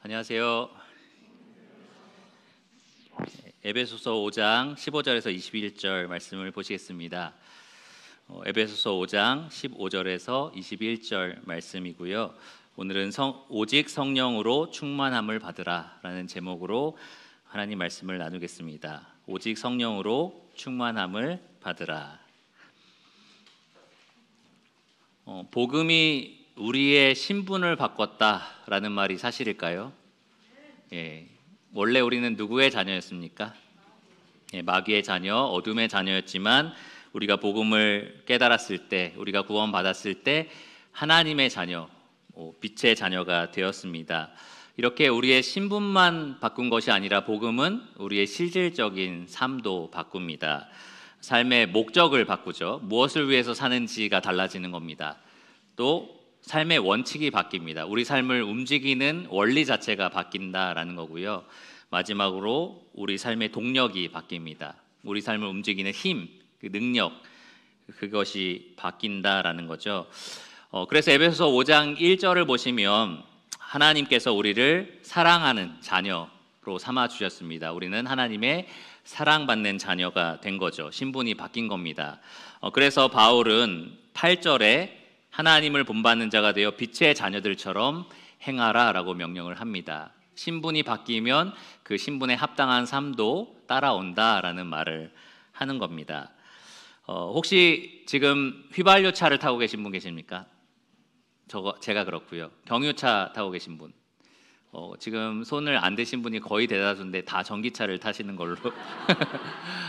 안녕하세요. 에베소서 5장 15절에서 21절 말씀을 보시겠습니다. 에베소서 5장 15절에서 21절 말씀이고요. 오늘은 오직 성령으로 충만함을 받으라 라는 제목으로 하나님 말씀을 나누겠습니다. 오직 성령으로 충만함을 받으라. 복음이 우리의 신분을 바꿨다라는 말이 사실일까요? 원래 우리는 누구의 자녀였습니까? 마귀의 자녀, 어둠의 자녀였지만 우리가 복음을 깨달았을 때, 우리가 구원받았을 때 하나님의 자녀, 빛의 자녀가 되었습니다. 이렇게 우리의 신분만 바꾼 것이 아니라 복음은 우리의 실질적인 삶도 바꿉니다. 삶의 목적을 바꾸죠. 무엇을 위해서 사는지가 달라지는 겁니다. 또 삶의 원칙이 바뀝니다. 우리 삶을 움직이는 원리 자체가 바뀐다라는 거고요. 마지막으로 우리 삶의 동력이 바뀝니다. 우리 삶을 움직이는 힘, 그 능력, 그것이 바뀐다라는 거죠. 그래서 에베소서 5장 1절을 보시면 하나님께서 우리를 사랑하는 자녀로 삼아 주셨습니다. 우리는 하나님의 사랑받는 자녀가 된 거죠. 신분이 바뀐 겁니다. 그래서 바울은 8절에 하나님을 본받는 자가 되어 빛의 자녀들처럼 행하라 라고 명령을 합니다. 신분이 바뀌면 그 신분에 합당한 삶도 따라온다라는 말을 하는 겁니다. 혹시 지금 휘발유차를 타고 계신 분 계십니까? 제가 그렇고요. 경유차 타고 계신 분, 지금 손을 안 대신 분이 거의 대다수인데 다 전기차를 타시는 걸로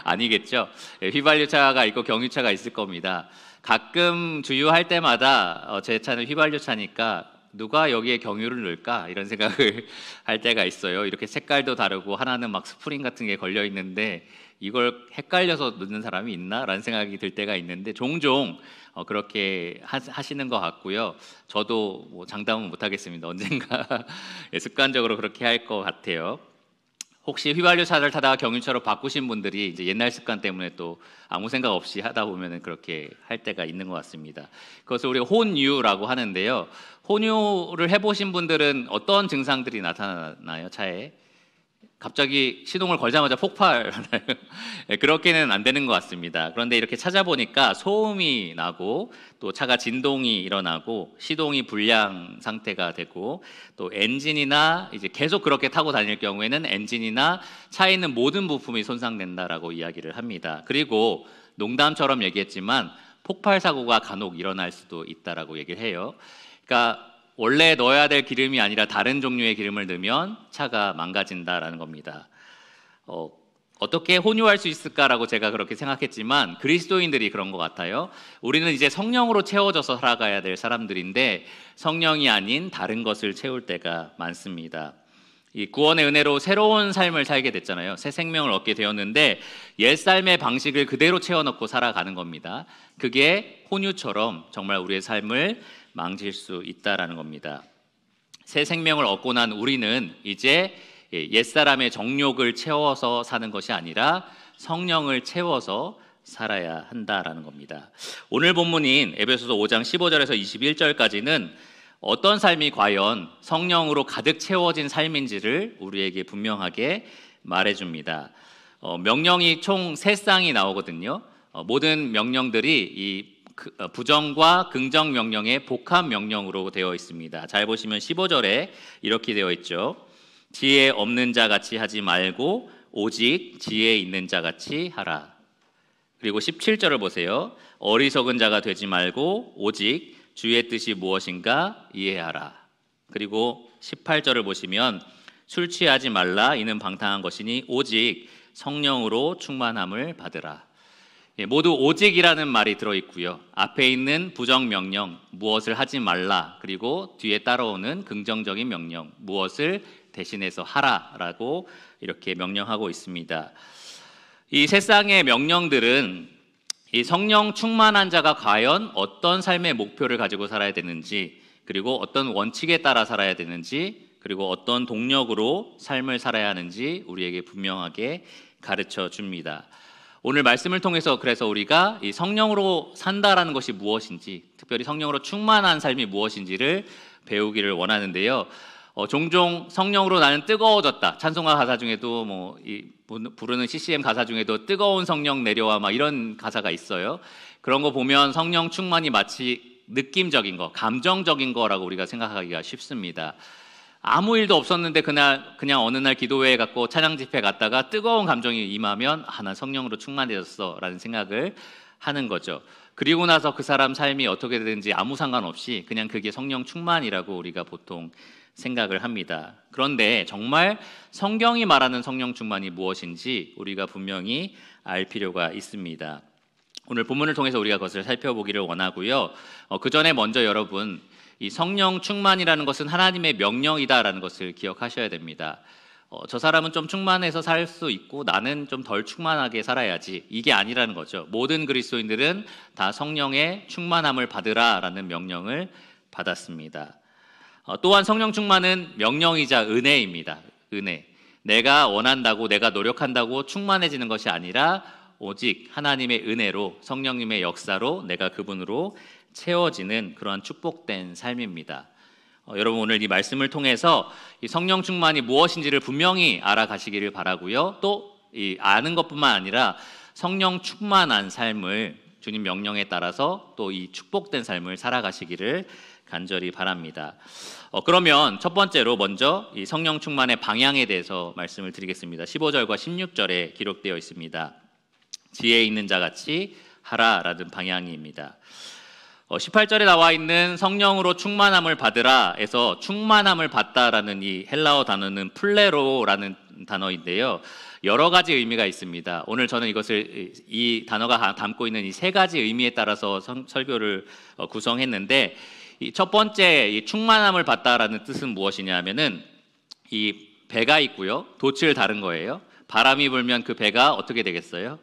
아니겠죠? 휘발유차가 있고 경유차가 있을 겁니다. 가끔 주유할 때마다 제 차는 휘발유차니까 누가 여기에 경유를 넣을까 이런 생각을 할 때가 있어요. 이렇게 색깔도 다르고 하나는 막 스프링 같은 게 걸려 있는데 이걸 헷갈려서 넣는 사람이 있나? 라는 생각이 들 때가 있는데 종종 그렇게 하시는 것 같고요. 저도 장담은 못하겠습니다. 언젠가 습관적으로 그렇게 할 것 같아요. 혹시 휘발유차를 타다가 경유차로 바꾸신 분들이 이제 옛날 습관 때문에 또 아무 생각 없이 하다 보면 그렇게 할 때가 있는 것 같습니다. 그것을 우리가 혼유라고 하는데요. 혼유를 해보신 분들은 어떤 증상들이 나타나나요? 차에? 갑자기 시동을 걸자마자 폭발하나요? 그렇게는 안 되는 것 같습니다. 그런데 이렇게 찾아보니까 소음이 나고 또 차가 진동이 일어나고 시동이 불량 상태가 되고 또 엔진이나 이제 계속 그렇게 타고 다닐 경우에는 엔진이나 차에 있는 모든 부품이 손상된다라고 이야기를 합니다. 그리고 농담처럼 얘기했지만 폭발 사고가 간혹 일어날 수도 있다라고 얘기를 해요. 그러니까 원래 넣어야 될 기름이 아니라 다른 종류의 기름을 넣으면 차가 망가진다라는 겁니다. 어떻게 혼유할 수 있을까라고 제가 그렇게 생각했지만 그리스도인들이 그런 것 같아요. 우리는 이제 성령으로 채워져서 살아가야 될 사람들인데 성령이 아닌 다른 것을 채울 때가 많습니다. 이 구원의 은혜로 새로운 삶을 살게 됐잖아요. 새 생명을 얻게 되었는데 옛 삶의 방식을 그대로 채워넣고 살아가는 겁니다. 그게 혼유처럼 정말 우리의 삶을 망칠 수 있다라는 겁니다. 새 생명을 얻고 난 우리는 이제 옛사람의 정욕을 채워서 사는 것이 아니라 성령을 채워서 살아야 한다라는 겁니다. 오늘 본문인 에베소서 5장 15절에서 21절까지는 어떤 삶이 과연 성령으로 가득 채워진 삶인지를 우리에게 분명하게 말해줍니다. 명령이 총 3쌍이 나오거든요. 모든 명령들이 이 부정과 긍정 명령의 복합 명령으로 되어 있습니다. 잘 보시면 15절에 이렇게 되어 있죠. 지혜 없는 자 같이 하지 말고 오직 지혜 있는 자 같이 하라. 그리고 17절을 보세요. 어리석은 자가 되지 말고 오직 주의 뜻이 무엇인가 이해하라. 그리고 18절을 보시면 술 취하지 말라 이는 방탕한 것이니 오직 성령으로 충만함을 받으라. 모두 오직이라는 말이 들어있고요. 앞에 있는 부정명령 무엇을 하지 말라, 그리고 뒤에 따라오는 긍정적인 명령 무엇을 대신해서 하라라고 이렇게 명령하고 있습니다. 이 세 쌍의 명령들은 이 성령 충만한 자가 과연 어떤 삶의 목표를 가지고 살아야 되는지, 그리고 어떤 원칙에 따라 살아야 되는지, 그리고 어떤 동력으로 삶을 살아야 하는지 우리에게 분명하게 가르쳐 줍니다. 오늘 말씀을 통해서 그래서 우리가 이 성령으로 산다라는 것이 무엇인지, 특별히 성령으로 충만한 삶이 무엇인지를 배우기를 원하는데요. 종종 성령으로 나는 뜨거워졌다. 찬송가 가사 중에도 부르는 CCM 가사 중에도 뜨거운 성령 내려와 막 이런 가사가 있어요. 그런 거 보면 성령 충만이 마치 느낌적인 거, 감정적인 거라고 우리가 생각하기가 쉽습니다. 아무 일도 없었는데 그냥 어느 날 기도회에 갔고 찬양 집회 갔다가 뜨거운 감정이 임하면 난 성령으로 충만해졌어라는 생각을 하는 거죠. 그리고 나서 그 사람 삶이 어떻게 되든지 아무 상관없이 그냥 그게 성령 충만이라고 우리가 보통 생각을 합니다. 그런데 정말 성경이 말하는 성령 충만이 무엇인지 우리가 분명히 알 필요가 있습니다. 오늘 본문을 통해서 우리가 그것을 살펴보기를 원하고요. 그 전에 먼저 여러분, 이 성령 충만이라는 것은 하나님의 명령이다라는 것을 기억하셔야 됩니다. 저 사람은 좀 충만해서 살 수 있고 나는 좀 덜 충만하게 살아야지, 이게 아니라는 거죠. 모든 그리스도인들은 다 성령의 충만함을 받으라라는 명령을 받았습니다. 또한 성령 충만은 명령이자 은혜입니다. 은혜. 내가 원한다고, 내가 노력한다고 충만해지는 것이 아니라 오직 하나님의 은혜로, 성령님의 역사로 내가 그분으로 채워지는 그러한 축복된 삶입니다. 여러분, 오늘 이 말씀을 통해서 이 성령 충만이 무엇인지를 분명히 알아가시기를 바라고요. 또 이 아는 것뿐만 아니라 성령 충만한 삶을 주님 명령에 따라서 또 이 축복된 삶을 살아가시기를 간절히 바랍니다. 그러면 첫 번째로 먼저 이 성령 충만의 방향에 대해서 말씀을 드리겠습니다. 15절과 16절에 기록되어 있습니다. 지혜 있는 자같이 하라라는 방향입니다. 18절에 나와 있는 성령으로 충만함을 받으라에서 충만함을 받다라는 이 헬라어 단어는 플레로라는 단어인데요. 여러 가지 의미가 있습니다. 오늘 저는 이 단어가 담고 있는 이 세 가지 의미에 따라서 설교를 구성했는데, 이 첫 번째 이 충만함을 받다라는 뜻은 무엇이냐면은 이 배가 있고요. 돛을 다른 거예요. 바람이 불면 그 배가 어떻게 되겠어요?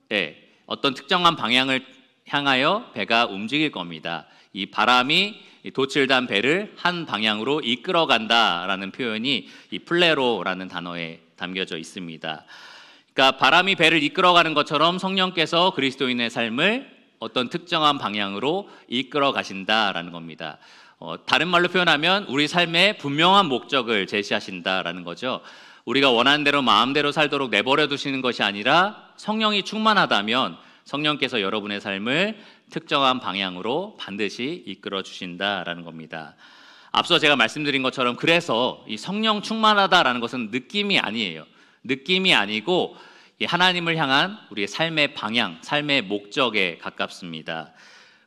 네, 어떤 특정한 방향을 향하여 배가 움직일 겁니다. 이 바람이 돛을 단 배를 한 방향으로 이끌어간다라는 표현이 이 플레로라는 단어에 담겨져 있습니다. 그러니까 바람이 배를 이끌어가는 것처럼 성령께서 그리스도인의 삶을 어떤 특정한 방향으로 이끌어 가신다라는 겁니다. 다른 말로 표현하면 우리 삶의 분명한 목적을 제시하신다라는 거죠. 우리가 원하는 대로 마음대로 살도록 내버려 두시는 것이 아니라 성령이 충만하다면 성령께서 여러분의 삶을 특정한 방향으로 반드시 이끌어 주신다라는 겁니다. 앞서 제가 말씀드린 것처럼 그래서 이 성령 충만하다라는 것은 느낌이 아니에요. 느낌이 아니고 하나님을 향한 우리의 삶의 방향, 삶의 목적에 가깝습니다.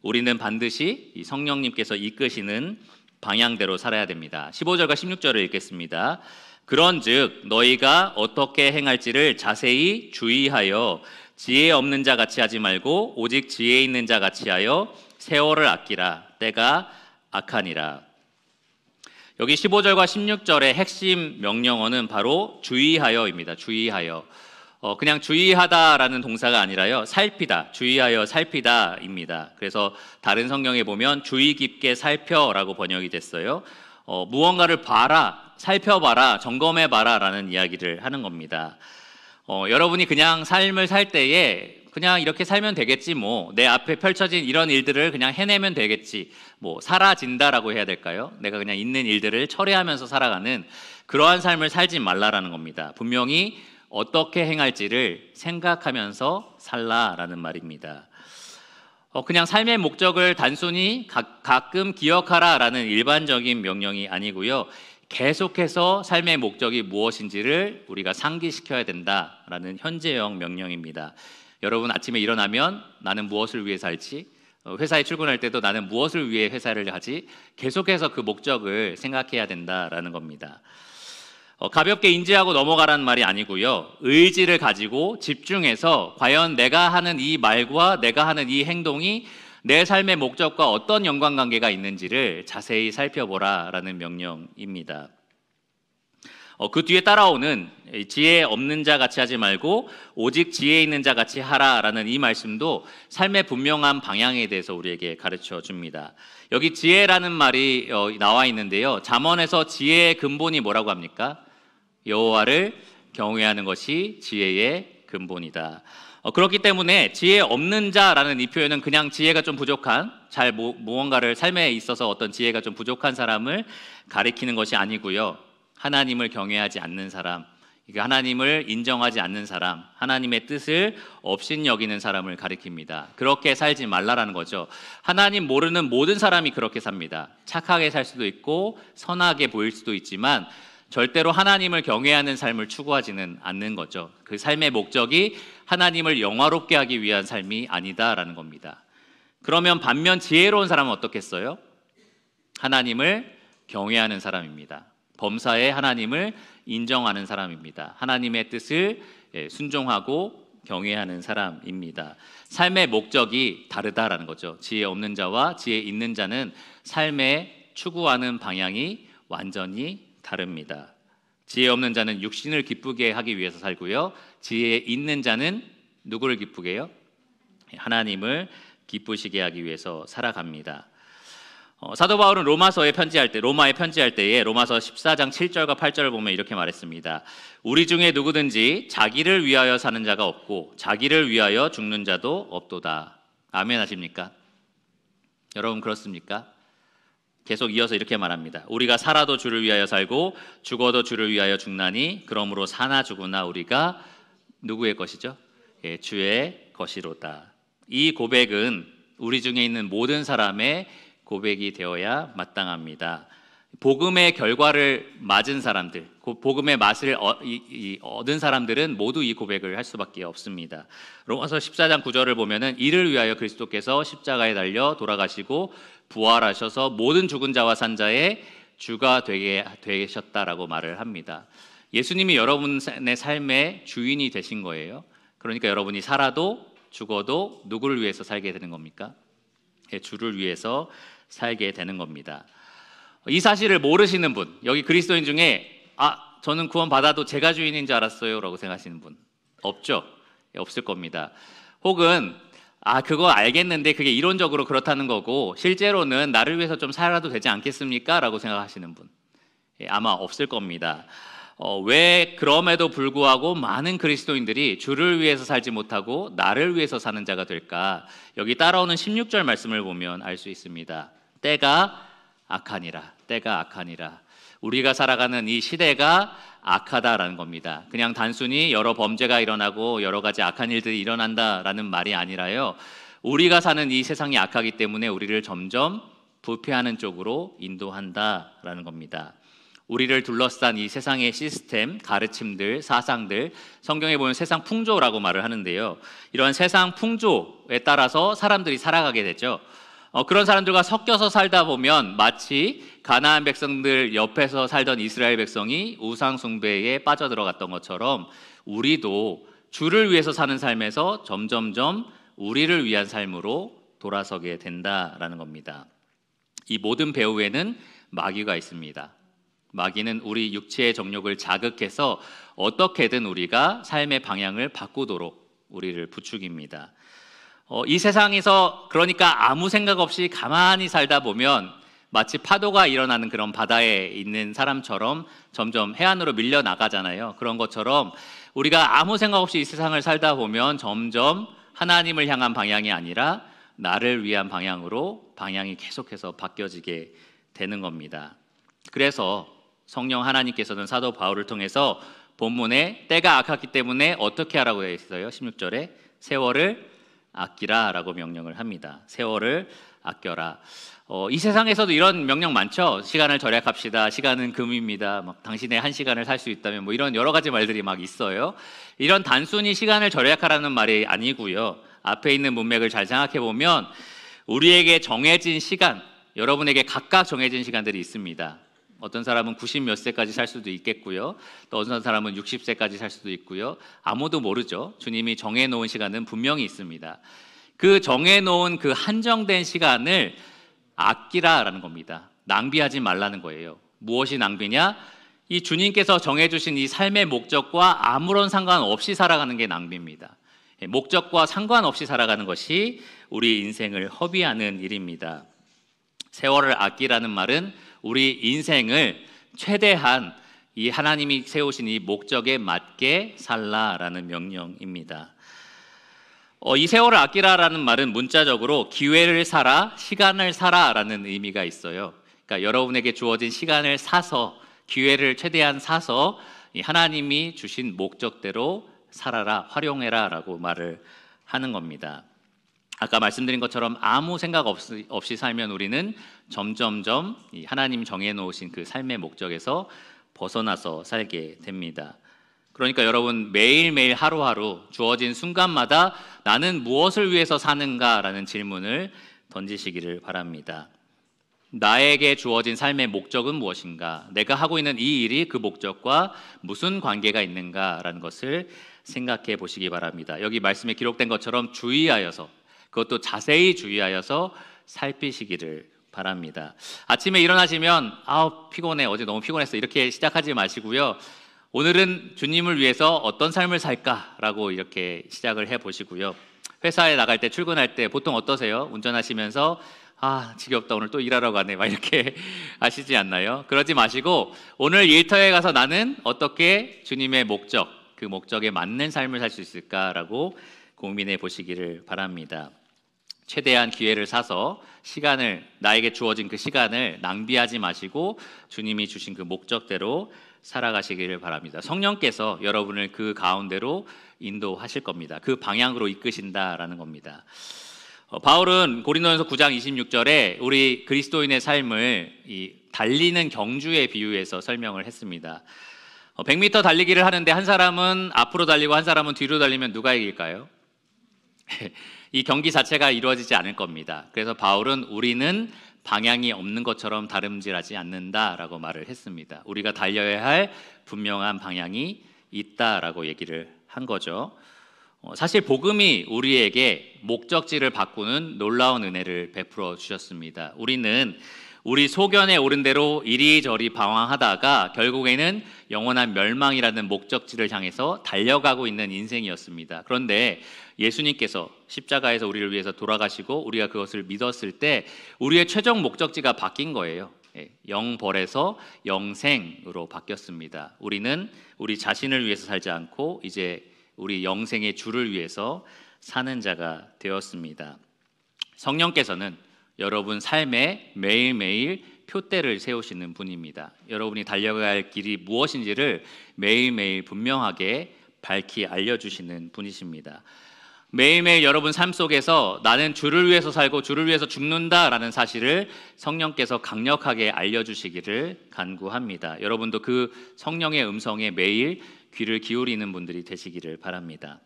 우리는 반드시 이 성령님께서 이끄시는 방향대로 살아야 됩니다. 15절과 16절을 읽겠습니다. 그런즉 너희가 어떻게 행할지를 자세히 주의하여 지혜 없는 자 같이 하지 말고 오직 지혜 있는 자 같이 하여 세월을 아끼라. 때가 악하니라. 여기 15절과 16절의 핵심 명령어는 바로 주의하여입니다. 주의하여. 그냥 주의하다라는 동사가 아니라요, 살피다, 주의하여 살피다입니다. 그래서 다른 성경에 보면 주의 깊게 살펴라고 번역이 됐어요. 무언가를 봐라, 살펴봐라, 점검해봐라라는 이야기를 하는 겁니다. 여러분이 그냥 삶을 살 때에 그냥 이렇게 살면 되겠지, 내 앞에 펼쳐진 이런 일들을 그냥 해내면 되겠지, 사라진다라고 해야 될까요? 내가 그냥 있는 일들을 처리하면서 살아가는 그러한 삶을 살지 말라라는 겁니다. 분명히 어떻게 행할지를 생각하면서 살라라는 말입니다. 그냥 삶의 목적을 단순히 가끔 기억하라라는 일반적인 명령이 아니고요, 계속해서 삶의 목적이 무엇인지를 우리가 상기시켜야 된다라는 현재형 명령입니다. 여러분, 아침에 일어나면 나는 무엇을 위해 살지? 회사에 출근할 때도 나는 무엇을 위해 회사를 하지? 계속해서 그 목적을 생각해야 된다라는 겁니다. 가볍게 인지하고 넘어가라는 말이 아니고요, 의지를 가지고 집중해서 과연 내가 하는 이 말과 내가 하는 이 행동이 내 삶의 목적과 어떤 연관관계가 있는지를 자세히 살펴보라라는 명령입니다. 그 뒤에 따라오는 지혜 없는 자 같이 하지 말고 오직 지혜 있는 자 같이 하라라는 이 말씀도 삶의 분명한 방향에 대해서 우리에게 가르쳐 줍니다. 여기 지혜라는 말이 나와 있는데요, 잠언에서 지혜의 근본이 뭐라고 합니까? 여호와를 경외하는 것이 지혜의 근본이다. 그렇기 때문에 지혜 없는 자라는 이 표현은 그냥 지혜가 좀 부족한, 무언가를 삶에 있어서 어떤 지혜가 좀 부족한 사람을 가리키는 것이 아니고요. 하나님을 경외하지 않는 사람, 하나님을 인정하지 않는 사람, 하나님의 뜻을 업신여기는 사람을 가리킵니다. 그렇게 살지 말라라는 거죠. 하나님 모르는 모든 사람이 그렇게 삽니다. 착하게 살 수도 있고 선하게 보일 수도 있지만 절대로 하나님을 경외하는 삶을 추구하지는 않는 거죠. 그 삶의 목적이 하나님을 영화롭게 하기 위한 삶이 아니다라는 겁니다. 그러면 반면 지혜로운 사람은 어떻겠어요? 하나님을 경외하는 사람입니다. 범사에 하나님을 인정하는 사람입니다. 하나님의 뜻을 순종하고 경외하는 사람입니다. 삶의 목적이 다르다라는 거죠. 지혜 없는 자와 지혜 있는 자는 삶에 추구하는 방향이 완전히 다릅니다. 지혜 없는 자는 육신을 기쁘게 하기 위해서 살고요. 지혜 있는 자는 누구를 기쁘게 해요? 하나님을 기쁘시게 하기 위해서 살아갑니다. 사도 바울은 로마에 편지할 때에 로마서 14장 7절과 8절을 보면 이렇게 말했습니다. 우리 중에 누구든지 자기를 위하여 사는 자가 없고 자기를 위하여 죽는 자도 없도다. 아멘 하십니까? 여러분 그렇습니까? 계속 이어서 이렇게 말합니다. 우리가 살아도 주를 위하여 살고 죽어도 주를 위하여 죽나니 그러므로 사나 죽으나 우리가 누구의 것이죠? 주의 것이로다. 이 고백은 우리 중에 있는 모든 사람의 고백이 되어야 마땅합니다. 복음의 결과를 맞은 사람들, 복음의 맛을 얻은 사람들은 모두 이 고백을 할 수밖에 없습니다. 로마서 14장 9절을 보면은 이를 위하여 그리스도께서 십자가에 달려 돌아가시고 부활하셔서 모든 죽은 자와 산 자의 주가 되게 되셨다라고 말을 합니다. 예수님이 여러분의 삶의 주인이 되신 거예요. 그러니까 여러분이 살아도 죽어도 누구를 위해서 살게 되는 겁니까? 주를 위해서 살게 되는 겁니다. 이 사실을 모르시는 분, 여기 그리스도인 중에 저는 구원 받아도 제가 주인인 줄 알았어요 라고 생각하시는 분 없죠? 없을 겁니다. 혹은 그거 알겠는데 그게 이론적으로 그렇다는 거고 실제로는 나를 위해서 좀 살아도 되지 않겠습니까? 라고 생각하시는 분 아마 없을 겁니다. 왜 그럼에도 불구하고 많은 그리스도인들이 주를 위해서 살지 못하고 나를 위해서 사는 자가 될까? 여기 따라오는 16절 말씀을 보면 알 수 있습니다. 때가 악하니라. 우리가 살아가는 이 시대가 악하다라는 겁니다. 그냥 단순히 여러 범죄가 일어나고 여러 가지 악한 일들이 일어난다라는 말이 아니라요. 우리가 사는 이 세상이 악하기 때문에 우리를 점점 부패하는 쪽으로 인도한다라는 겁니다. 우리를 둘러싼 이 세상의 시스템, 가르침들, 사상들, 성경에 보면 세상 풍조라고 말을 하는데요. 이런 세상 풍조에 따라서 사람들이 살아가게 되죠. 그런 사람들과 섞여서 살다 보면 마치 가나안 백성들 옆에서 살던 이스라엘 백성이 우상 숭배에 빠져들어갔던 것처럼 우리도 주를 위해서 사는 삶에서 점점점 우리를 위한 삶으로 돌아서게 된다라는 겁니다. 이 모든 배후에는 마귀가 있습니다. 마귀는 우리 육체의 정욕을 자극해서 어떻게든 우리가 삶의 방향을 바꾸도록 우리를 부추깁니다. 이 세상에서 그러니까 아무 생각 없이 가만히 살다 보면 마치 파도가 일어나는 그런 바다에 있는 사람처럼 점점 해안으로 밀려나가잖아요. 그런 것처럼 우리가 아무 생각 없이 이 세상을 살다 보면 점점 하나님을 향한 방향이 아니라 나를 위한 방향으로 방향이 계속해서 바뀌어지게 되는 겁니다. 그래서 성령 하나님께서는 사도 바울을 통해서 본문에 때가 악하기 때문에 어떻게 하라고 되어 있어요? 16절에 세월을 아끼라 라고 명령을 합니다. 세월을 아껴라. 이 세상에서도 이런 명령 많죠. 시간을 절약합시다. 시간은 금입니다. 당신의 한 시간을 살 수 있다면 이런 여러 가지 말들이 막 있어요. 이런 단순히 시간을 절약하라는 말이 아니고요. 앞에 있는 문맥을 잘 생각해 보면 우리에게 정해진 시간, 여러분에게 각각 정해진 시간들이 있습니다. 어떤 사람은 90 몇 세까지 살 수도 있겠고요. 또 어떤 사람은 60세까지 살 수도 있고요. 아무도 모르죠. 주님이 정해놓은 시간은 분명히 있습니다. 그 정해놓은 그 한정된 시간을 아끼라라는 겁니다. 낭비하지 말라는 거예요. 무엇이 낭비냐? 이 주님께서 정해주신 이 삶의 목적과 아무런 상관없이 살아가는 게 낭비입니다. 목적과 상관없이 살아가는 것이 우리 인생을 허비하는 일입니다. 세월을 아끼라는 말은 우리 인생을 최대한 이 하나님이 세우신 이 목적에 맞게 살라라는 명령입니다. 이 세월을 아끼라라는 말은 문자적으로 기회를 사라, 시간을 사라라는 의미가 있어요. 그러니까 여러분에게 주어진 시간을 사서, 기회를 최대한 사서 하나님이 주신 목적대로 살아라, 활용해라라고 말을 하는 겁니다. 아까 말씀드린 것처럼 아무 생각 없이 살면 우리는 점점점 하나님 정해놓으신 그 삶의 목적에서 벗어나서 살게 됩니다. 그러니까 여러분, 매일매일 하루하루 주어진 순간마다 나는 무엇을 위해서 사는가라는 질문을 던지시기를 바랍니다. 나에게 주어진 삶의 목적은 무엇인가? 내가 하고 있는 이 일이 그 목적과 무슨 관계가 있는가라는 것을 생각해 보시기 바랍니다. 여기 말씀에 기록된 것처럼 주의하여서, 그것도 자세히 주의하여서 살피시기를 바랍니다. 아침에 일어나시면 피곤해, 어제 너무 피곤했어, 이렇게 시작하지 마시고요. 오늘은 주님을 위해서 어떤 삶을 살까라고 이렇게 시작을 해보시고요. 회사에 나갈 때, 출근할 때 보통 어떠세요? 운전하시면서 지겹다, 오늘 또 일하러 가네, 막 이렇게 하시지 않나요? 그러지 마시고 오늘 일터에 가서 나는 어떻게 주님의 목적, 그 목적에 맞는 삶을 살 수 있을까라고 고민해 보시기를 바랍니다. 최대한 기회를 사서 나에게 주어진 그 시간을 낭비하지 마시고 주님이 주신 그 목적대로 살아가시기를 바랍니다. 성령께서 여러분을 그 가운데로 인도하실 겁니다. 그 방향으로 이끄신다라는 겁니다. 바울은 고린도전서 9장 26절에 우리 그리스도인의 삶을 달리는 경주에 비유해서 설명을 했습니다. 100m 달리기를 하는데 한 사람은 앞으로 달리고 한 사람은 뒤로 달리면 누가 이길까요? 이 경기 자체가 이루어지지 않을 겁니다. 그래서 바울은 우리는 방향이 없는 것처럼 다름질하지 않는다라고 말을 했습니다. 우리가 달려야 할 분명한 방향이 있다라고 얘기를 한 거죠. 사실 복음이 우리에게 목적지를 바꾸는 놀라운 은혜를 베풀어 주셨습니다. 우리는 우리 소견에 오른 대로 이리저리 방황하다가 결국에는 영원한 멸망이라는 목적지를 향해서 달려가고 있는 인생이었습니다. 그런데 예수님께서 십자가에서 우리를 위해서 돌아가시고 우리가 그것을 믿었을 때 우리의 최종 목적지가 바뀐 거예요. 영벌에서 영생으로 바뀌었습니다. 우리는 우리 자신을 위해서 살지 않고 이제 우리 영생의 주를 위해서 사는 자가 되었습니다. 성령께서는 여러분 삶에 매일매일 표대를 세우시는 분입니다. 여러분이 달려가야 할 길이 무엇인지를 매일매일 분명하게 밝히 알려주시는 분이십니다. 매일매일 여러분 삶 속에서 나는 주를 위해서 살고 주를 위해서 죽는다라는 사실을 성령께서 강력하게 알려주시기를 간구합니다. 여러분도 그 성령의 음성에 매일 귀를 기울이는 분들이 되시기를 바랍니다.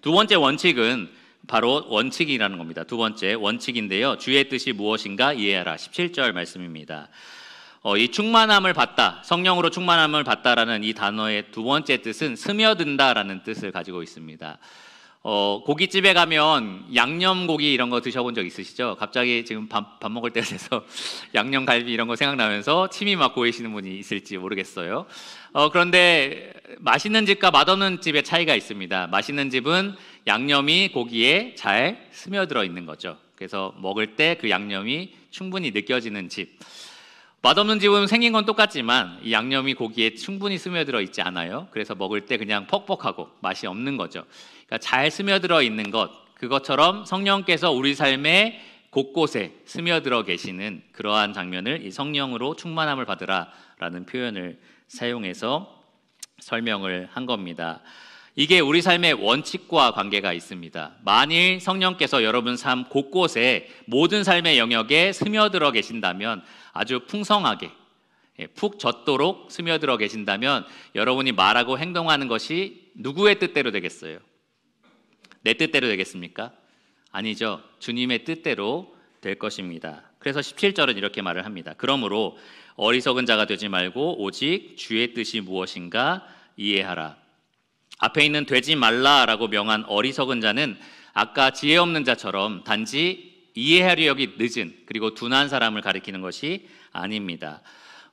두 번째 원칙은 바로 원칙이라는 겁니다. 두 번째 원칙인데요. 주의 뜻이 무엇인가 이해하라. 17절 말씀입니다. 이 충만함을 받다, 성령으로 충만함을 받다라는 이 단어의 두 번째 뜻은 스며든다라는 뜻을 가지고 있습니다. 고깃집에 가면 양념고기 이런 거 드셔본 적 있으시죠? 갑자기 지금 밥 먹을 때가 돼서 양념갈비 이런 거 생각나면서 침이 막 고이시는 분이 있을지 모르겠어요. 그런데 맛있는 집과 맛없는 집의 차이가 있습니다. 맛있는 집은 양념이 고기에 잘 스며들어 있는 거죠. 그래서 먹을 때 그 양념이 충분히 느껴지는 집. 맛없는 집은 생긴 건 똑같지만 이 양념이 고기에 충분히 스며들어 있지 않아요. 그래서 먹을 때 그냥 퍽퍽하고 맛이 없는 거죠. 그러니까 잘 스며들어 있는 것, 그것처럼 성령께서 우리 삶의 곳곳에 스며들어 계시는 그러한 장면을 이 성령으로 충만함을 받으라라는 표현을 사용해서 설명을 한 겁니다. 이게 우리 삶의 원칙과 관계가 있습니다. 만일 성령께서 여러분 삶 곳곳에 모든 삶의 영역에 스며들어 계신다면, 아주 풍성하게 푹 젖도록 스며들어 계신다면 여러분이 말하고 행동하는 것이 누구의 뜻대로 되겠어요? 내 뜻대로 되겠습니까? 아니죠. 주님의 뜻대로 될 것입니다. 그래서 17절은 이렇게 말을 합니다. 그러므로 어리석은 자가 되지 말고 오직 주의 뜻이 무엇인가 이해하라. 앞에 있는 되지 말라라고 명한 어리석은 자는 아까 지혜 없는 자처럼 단지 이해하려기 늦은 그리고 둔한 사람을 가리키는 것이 아닙니다.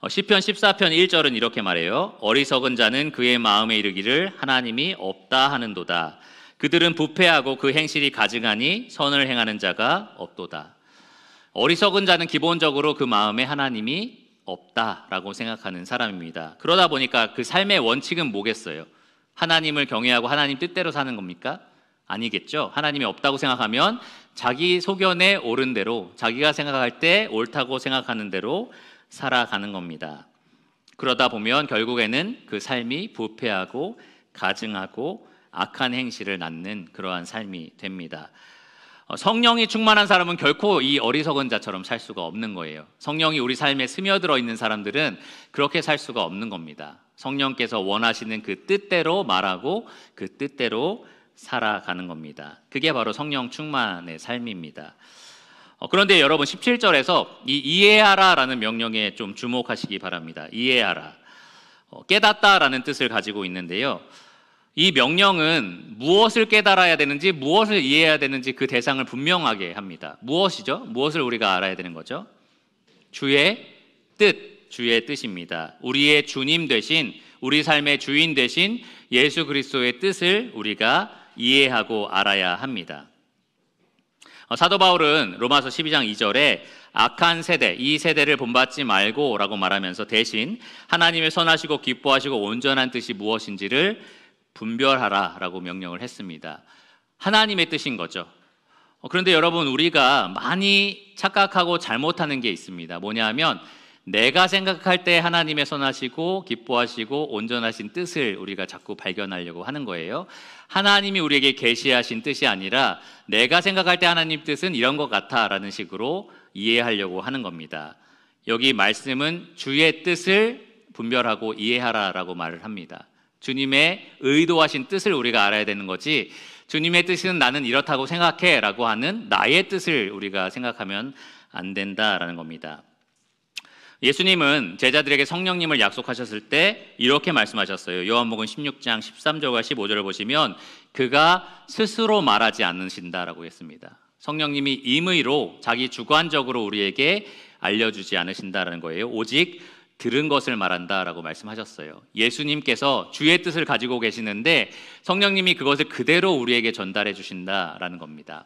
시편 14편 1절은 이렇게 말해요. 어리석은 자는 그의 마음에 이르기를 하나님이 없다 하는도다. 그들은 부패하고 그 행실이 가증하니 선을 행하는 자가 없도다. 어리석은 자는 기본적으로 그 마음에 하나님이 없다라고 생각하는 사람입니다. 그러다 보니까 그 삶의 원칙은 뭐겠어요? 하나님을 경외하고 하나님 뜻대로 사는 겁니까? 아니겠죠. 하나님이 없다고 생각하면 자기 소견에 옳은 대로, 자기가 생각할 때 옳다고 생각하는 대로 살아가는 겁니다. 그러다 보면 결국에는 그 삶이 부패하고 가증하고 악한 행실을 낳는 그러한 삶이 됩니다. 성령이 충만한 사람은 결코 이 어리석은 자처럼 살 수가 없는 거예요. 성령이 우리 삶에 스며들어 있는 사람들은 그렇게 살 수가 없는 겁니다. 성령께서 원하시는 그 뜻대로 말하고 그 뜻대로 살아가는 겁니다. 그게 바로 성령 충만의 삶입니다. 그런데 여러분 17절에서 이 이해하라라는 명령에 좀 주목하시기 바랍니다. 이해하라. 깨닫다라는 뜻을 가지고 있는데요. 이 명령은 무엇을 깨달아야 되는지, 무엇을 이해해야 되는지 그 대상을 분명하게 합니다. 무엇이죠? 무엇을 우리가 알아야 되는 거죠? 주의 뜻, 주의 뜻입니다. 우리의 주님 되신, 우리 삶의 주인 되신 예수 그리스도의 뜻을 우리가 이해하고 알아야 합니다. 사도 바울은 로마서 12장 2절에 악한 세대, 이 세대를 본받지 말고 라고 말하면서 대신 하나님의 선하시고 기뻐하시고 온전한 뜻이 무엇인지를 분별하라 라고 명령을 했습니다. 하나님의 뜻인 거죠. 그런데 여러분, 우리가 많이 착각하고 잘못하는 게 있습니다. 뭐냐 하면 내가 생각할 때 하나님의 선하시고 기뻐하시고 온전하신 뜻을 우리가 자꾸 발견하려고 하는 거예요. 하나님이 우리에게 계시하신 뜻이 아니라 내가 생각할 때 하나님 뜻은 이런 것 같아 라는 식으로 이해하려고 하는 겁니다. 여기 말씀은 주의 뜻을 분별하고 이해하라 라고 말을 합니다. 주님의 의도하신 뜻을 우리가 알아야 되는 거지, 주님의 뜻은 나는 이렇다고 생각해 라고 하는 나의 뜻을 우리가 생각하면 안 된다라는 겁니다. 예수님은 제자들에게 성령님을 약속하셨을 때 이렇게 말씀하셨어요. 요한복음 16장 13절과 15절을 보시면 그가 스스로 말하지 않으신다라고 했습니다. 성령님이 임의로 자기 주관적으로 우리에게 알려주지 않으신다라는 거예요. 오직 들은 것을 말한다라고 말씀하셨어요. 예수님께서 주의 뜻을 가지고 계시는데 성령님이 그것을 그대로 우리에게 전달해 주신다라는 겁니다.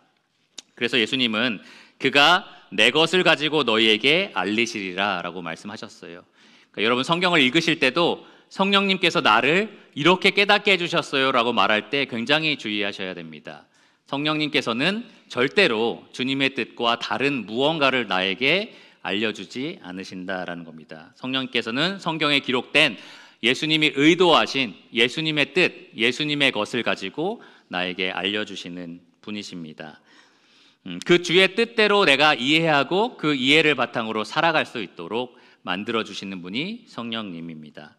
그래서 예수님은 그가 내 것을 가지고 너희에게 알리시리라 라고 말씀하셨어요. 그러니까 여러분, 성경을 읽으실 때도 성령님께서 나를 이렇게 깨닫게 해주셨어요 라고 말할 때 굉장히 주의하셔야 됩니다. 성령님께서는 절대로 주님의 뜻과 다른 무언가를 나에게 알려주지 않으신다라는 겁니다. 성령께서는 성경에 기록된 예수님이 의도하신 예수님의 뜻, 예수님의 것을 가지고 나에게 알려주시는 분이십니다. 그 주의 뜻대로 내가 이해하고 그 이해를 바탕으로 살아갈 수 있도록 만들어주시는 분이 성령님입니다.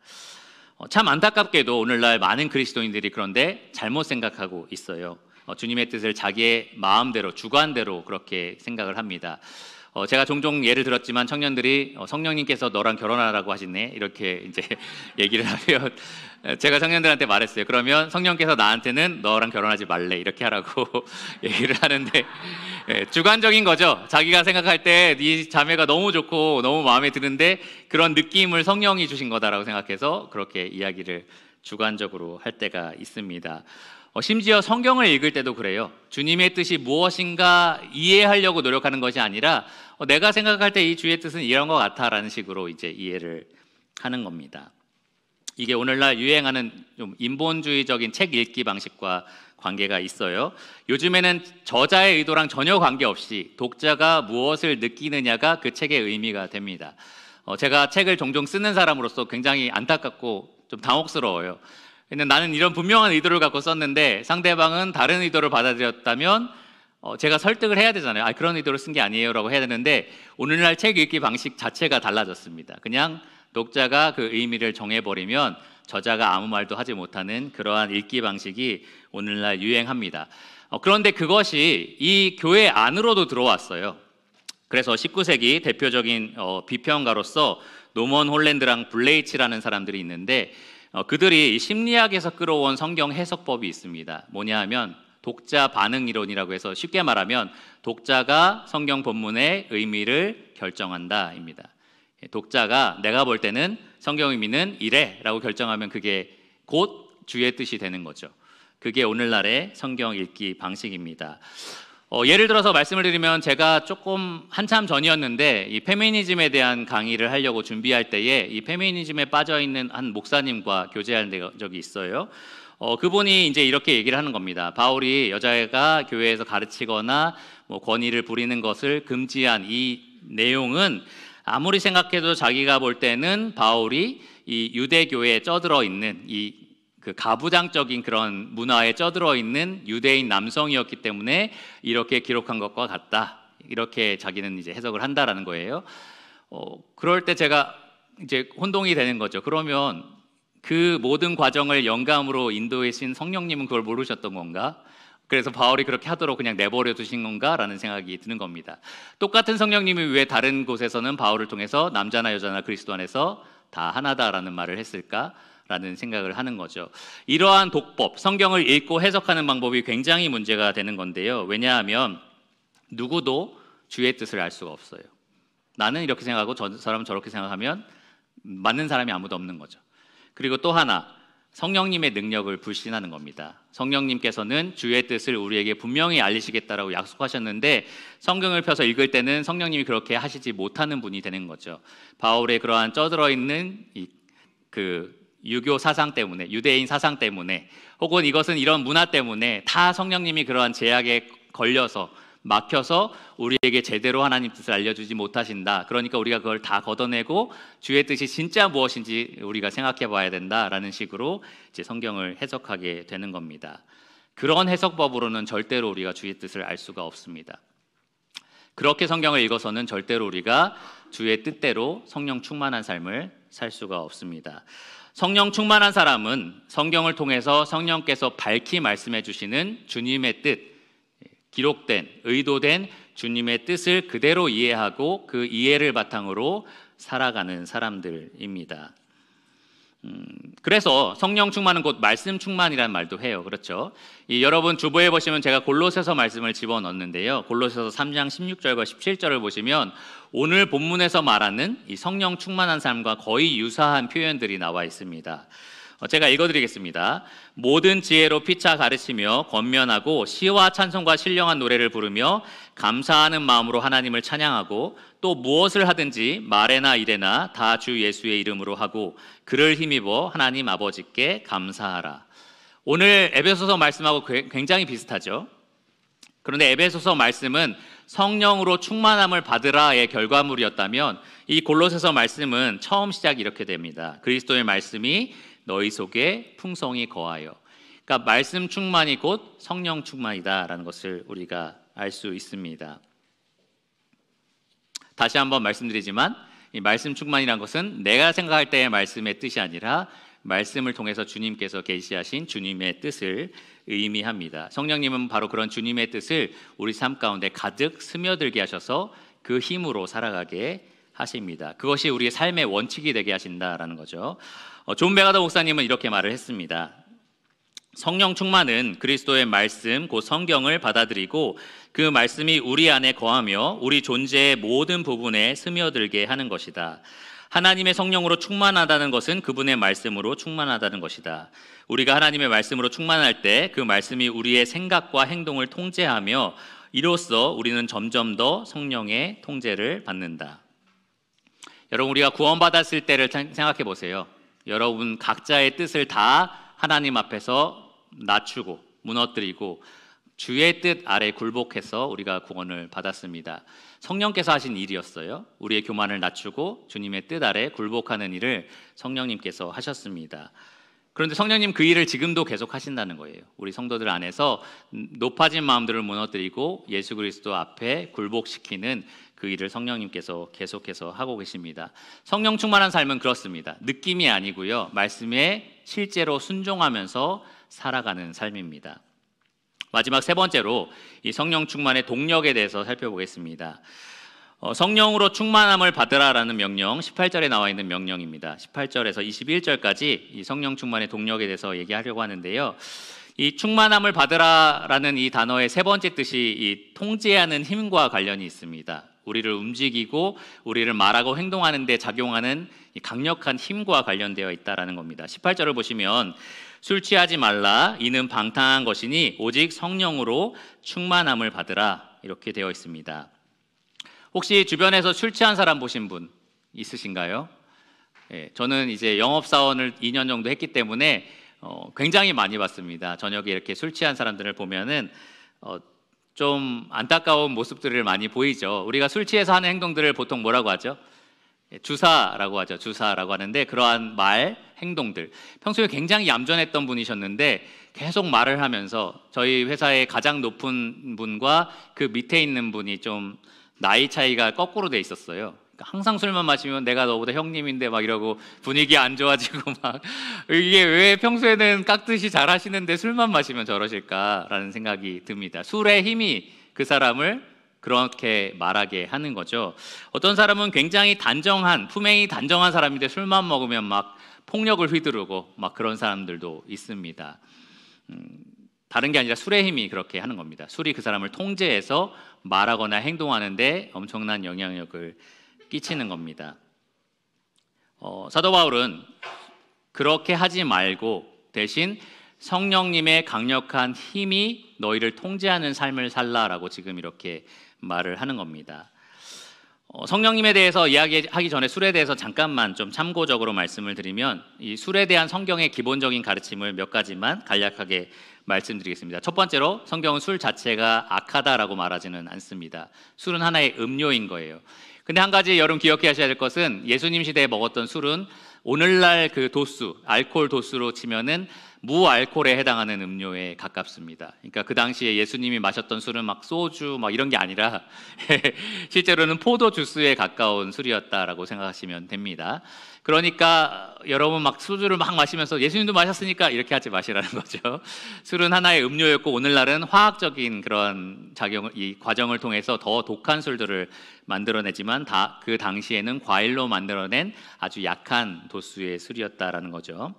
참 안타깝게도 오늘날 많은 그리스도인들이 그런데 잘못 생각하고 있어요. 주님의 뜻을 자기의 마음대로, 주관대로 그렇게 생각을 합니다. 제가 종종 예를 들었지만 청년들이 성령님께서 너랑 결혼하라고 하시네 이렇게 이제 얘기를 하면 제가 청년들한테 말했어요. 그러면 성령께서 나한테는 너랑 결혼하지 말래 이렇게 하라고 얘기를 하는데, 주관적인 거죠. 자기가 생각할 때 이 자매가 너무 좋고 너무 마음에 드는데 그런 느낌을 성령이 주신 거다라고 생각해서 그렇게 이야기를 주관적으로 할 때가 있습니다. 심지어 성경을 읽을 때도 그래요. 주님의 뜻이 무엇인가 이해하려고 노력하는 것이 아니라 내가 생각할 때 이 주의 뜻은 이런 것 같아라는 식으로 이제 이해를 하는 겁니다. 이게 오늘날 유행하는 좀 인본주의적인 책 읽기 방식과 관계가 있어요. 요즘에는 저자의 의도랑 전혀 관계없이 독자가 무엇을 느끼느냐가 그 책의 의미가 됩니다. 제가 책을 종종 쓰는 사람으로서 굉장히 안타깝고 좀 당혹스러워요. 근데 나는 이런 분명한 의도를 갖고 썼는데 상대방은 다른 의도를 받아들였다면 제가 설득을 해야 되잖아요. 그런 의도로 쓴 게 아니에요 라고 해야 되는데 오늘날 책 읽기 방식 자체가 달라졌습니다. 그냥 독자가 그 의미를 정해버리면 저자가 아무 말도 하지 못하는 그러한 읽기 방식이 오늘날 유행합니다. 그런데 그것이 이 교회 안으로도 들어왔어요. 그래서 19세기 대표적인 비평가로서 노먼 홀랜드랑 블레이치라는 사람들이 있는데 그들이 심리학에서 끌어온 성경 해석법이 있습니다. 뭐냐 하면 독자 반응 이론이라고 해서 쉽게 말하면 독자가 성경 본문의 의미를 결정한다입니다. 독자가 내가 볼 때는 성경 의미는 이래 라고 결정하면 그게 곧 주의 뜻이 되는 거죠. 그게 오늘날의 성경 읽기 방식입니다. 예를 들어서 말씀을 드리면 제가 조금 한참 전이었는데 이 페미니즘에 대한 강의를 하려고 준비할 때에 이 페미니즘에 빠져있는 한 목사님과 교제한 적이 있어요. 그분이 이제 이렇게 얘기를 하는 겁니다. 바울이 여자가 교회에서 가르치거나 뭐 권위를 부리는 것을 금지한 이 내용은 아무리 생각해도 자기가 볼 때는 바울이 이 유대교에 쩌들어 있는 그 가부장적인 그런 문화에 쩌들어 있는 유대인 남성이었기 때문에 이렇게 기록한 것과 같다. 이렇게 자기는 이제 해석을 한다라는 거예요. 그럴 때 제가 이제 혼동이 되는 거죠. 그러면 그 모든 과정을 영감으로 인도하신 성령님은 그걸 모르셨던 건가? 그래서 바울이 그렇게 하도록 그냥 내버려 두신 건가? 라는 생각이 드는 겁니다. 똑같은 성령님이 왜 다른 곳에서는 바울을 통해서 남자나 여자나 그리스도 안에서 다 하나다라는 말을 했을까? 라는 생각을 하는 거죠. 이러한 독법, 성경을 읽고 해석하는 방법이 굉장히 문제가 되는 건데요. 왜냐하면 누구도 주의 뜻을 알 수가 없어요. 나는 이렇게 생각하고 저 사람은 저렇게 생각하면 맞는 사람이 아무도 없는 거죠. 그리고 또 하나, 성령님의 능력을 불신하는 겁니다. 성령님께서는 주의 뜻을 우리에게 분명히 알리시겠다라고 약속하셨는데 성경을 펴서 읽을 때는 성령님이 그렇게 하시지 못하는 분이 되는 거죠. 바울의 그러한 쩌들어 있는 그 유교 사상 때문에, 유대인 사상 때문에, 혹은 이것은 이런 문화 때문에 다 성령님이 그러한 제약에 걸려서 막혀서 우리에게 제대로 하나님 뜻을 알려주지 못하신다. 그러니까 우리가 그걸 다 걷어내고 주의 뜻이 진짜 무엇인지 우리가 생각해 봐야 된다라는 식으로 이제 성경을 해석하게 되는 겁니다. 그런 해석법으로는 절대로 우리가 주의 뜻을 알 수가 없습니다. 그렇게 성경을 읽어서는 절대로 우리가 주의 뜻대로 성령 충만한 삶을 살 수가 없습니다. 성령 충만한 사람은 성경을 통해서 성령께서 밝히 말씀해 주시는 주님의 뜻, 기록된, 의도된 주님의 뜻을 그대로 이해하고 그 이해를 바탕으로 살아가는 사람들입니다. 그래서 성령 충만은 곧 말씀 충만이라는 말도 해요. 그렇죠? 여러분 주보에 보시면 제가 골로새서 말씀을 집어넣었는데요. 골로새서 3장 16절과 17절을 보시면 오늘 본문에서 말하는 이 성령 충만한 삶과 거의 유사한 표현들이 나와 있습니다. 제가 읽어드리겠습니다. 모든 지혜로 피차 가르치며 권면하고 시와 찬송과 신령한 노래를 부르며 감사하는 마음으로 하나님을 찬양하고 또 무엇을 하든지 말에나 일에나 다 주 예수의 이름으로 하고 그를 힘입어 하나님 아버지께 감사하라. 오늘 에베소서 말씀하고 굉장히 비슷하죠. 그런데 에베소서 말씀은 성령으로 충만함을 받으라의 결과물이었다면 이 골로새서 말씀은 처음 시작이 이렇게 됩니다. 그리스도의 말씀이 너희 속에 풍성히 거하여. 그러니까 말씀 충만이 곧 성령 충만이다라는 것을 우리가 알 수 있습니다. 다시 한번 말씀드리지만 이 말씀 충만이라는 것은 내가 생각할 때의 말씀의 뜻이 아니라 말씀을 통해서 주님께서 계시하신 주님의 뜻을 의미합니다. 성령님은 바로 그런 주님의 뜻을 우리 삶 가운데 가득 스며들게 하셔서 그 힘으로 살아가게 하십니다. 그것이 우리의 삶의 원칙이 되게 하신다라는 거죠. 존 베가더 목사님은 이렇게 말을 했습니다. 성령 충만은 그리스도의 말씀, 곧 성경을 받아들이고 그 말씀이 우리 안에 거하며 우리 존재의 모든 부분에 스며들게 하는 것이다. 하나님의 성령으로 충만하다는 것은 그분의 말씀으로 충만하다는 것이다. 우리가 하나님의 말씀으로 충만할 때 그 말씀이 우리의 생각과 행동을 통제하며 이로써 우리는 점점 더 성령의 통제를 받는다. 여러분, 우리가 구원받았을 때를 생각해 보세요. 여러분 각자의 뜻을 다 하나님 앞에서 낮추고 무너뜨리고 주의 뜻 아래 굴복해서 우리가 구원을 받았습니다. 성령께서 하신 일이었어요. 우리의 교만을 낮추고 주님의 뜻 아래 굴복하는 일을 성령님께서 하셨습니다. 그런데 성령님 그 일을 지금도 계속 하신다는 거예요. 우리 성도들 안에서 높아진 마음들을 무너뜨리고 예수 그리스도 앞에 굴복시키는 그 일을 성령님께서 계속해서 하고 계십니다. 성령 충만한 삶은 그렇습니다. 느낌이 아니고요. 말씀에 실제로 순종하면서 살아가는 삶입니다. 마지막 세 번째로 이 성령 충만의 동력에 대해서 살펴보겠습니다. 성령으로 충만함을 받으라라는 명령, 18절에 나와 있는 명령입니다. 18절에서 21절까지 이 성령 충만의 동력에 대해서 얘기하려고 하는데요. 이 충만함을 받으라라는 이 단어의 세 번째 뜻이 이 통제하는 힘과 관련이 있습니다. 우리를 움직이고 우리를 말하고 행동하는 데 작용하는 이 강력한 힘과 관련되어 있다라는 겁니다. 18절을 보시면 술 취하지 말라 이는 방탕한 것이니 오직 성령으로 충만함을 받으라 이렇게 되어 있습니다. 혹시 주변에서 술 취한 사람 보신 분 있으신가요? 저는 이제 영업사원을 2년 정도 했기 때문에 굉장히 많이 봤습니다. 저녁에 이렇게 술 취한 사람들을 보면은 좀 안타까운 모습들을 많이 보이죠. 우리가 술 취해서 하는 행동들을 보통 뭐라고 하죠? 주사라고 하죠. 주사라고 하는데, 그러한 말, 행동들, 평소에 굉장히 얌전했던 분이셨는데 계속 말을 하면서 저희 회사의 가장 높은 분과 그 밑에 있는 분이 좀 나이 차이가 거꾸로 돼 있었어요. 그러니까 항상 술만 마시면 내가 너보다 형님인데 막 이러고 분위기 안 좋아지고 막 이게 왜 평소에는 깍듯이 잘 하시는데 술만 마시면 저러실까라는 생각이 듭니다. 술의 힘이 그 사람을 그렇게 말하게 하는 거죠. 어떤 사람은 굉장히 단정한, 품행이 단정한 사람인데 술만 먹으면 막 폭력을 휘두르고 막 그런 사람들도 있습니다. 다른 게 아니라 술의 힘이 그렇게 하는 겁니다. 술이 그 사람을 통제해서 말하거나 행동하는데 엄청난 영향력을 끼치는 겁니다. 사도 바울은 그렇게 하지 말고 대신 성령님의 강력한 힘이 너희를 통제하는 삶을 살라라고 지금 이렇게 말을 하는 겁니다. 성령님에 대해서 이야기하기 전에 술에 대해서 잠깐만 좀 참고적으로 말씀을 드리면, 이 술에 대한 성경의 기본적인 가르침을 몇 가지만 간략하게 말씀드리겠습니다. 첫 번째로, 성경은 술 자체가 악하다라고 말하지는 않습니다. 술은 하나의 음료인 거예요. 근데 한 가지 여러분 기억하셔야 될 것은, 예수님 시대에 먹었던 술은 오늘날 그 도수, 알코올 도수로 치면은 무알코올에 해당하는 음료에 가깝습니다. 그러니까 그 당시에 예수님이 마셨던 술은 막 소주 막 이런 게 아니라 실제로는 포도 주스에 가까운 술이었다라고 생각하시면 됩니다. 그러니까 여러분 막 소주를 막 마시면서 예수님도 마셨으니까 이렇게 하지 마시라는 거죠. 술은 하나의 음료였고, 오늘날은 화학적인 그런 이 과정을 통해서 더 독한 술들을 만들어내지만 그 당시에는 과일로 만들어낸 아주 약한 도수의 술이었다라는 거죠.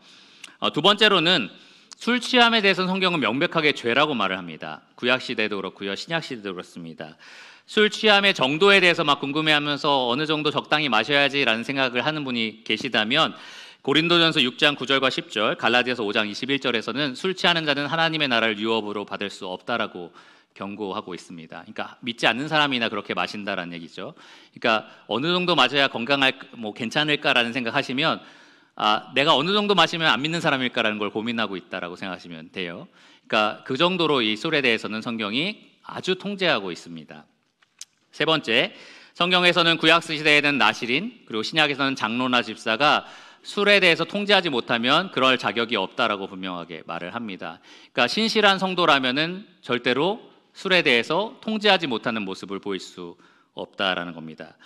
두 번째로는 술 취함에 대해서는 성경은 명백하게 죄라고 말을 합니다. 구약 시대도 그렇고요, 신약 시대도 그렇습니다. 술 취함의 정도에 대해서 막 궁금해하면서 어느 정도 적당히 마셔야지라는 생각을 하는 분이 계시다면, 고린도전서 6장 9절과 10절, 갈라디아서 5장 21절에서는 술 취하는 자는 하나님의 나라를 유업으로 받을 수 없다라고 경고하고 있습니다. 그러니까 믿지 않는 사람이나 그렇게 마신다라는 얘기죠. 그러니까 어느 정도 마셔야 괜찮을까라는 생각하시면, 내가 어느 정도 마시면 안 믿는 사람일까라는 걸 고민하고 있다라고 생각하시면 돼요. 그러니까 그 정도로 이 술에 대해서는 성경이 아주 통제하고 있습니다. 세 번째, 성경에서는 구약 시대에는 나실인, 그리고 신약에서는 장로나 집사가 술에 대해서 통제하지 못하면 그럴 자격이 없다라고 분명하게 말을 합니다. 그러니까 신실한 성도라면은 절대로 술에 대해서 통제하지 못하는 모습을 보일 수 없다라는 겁니다.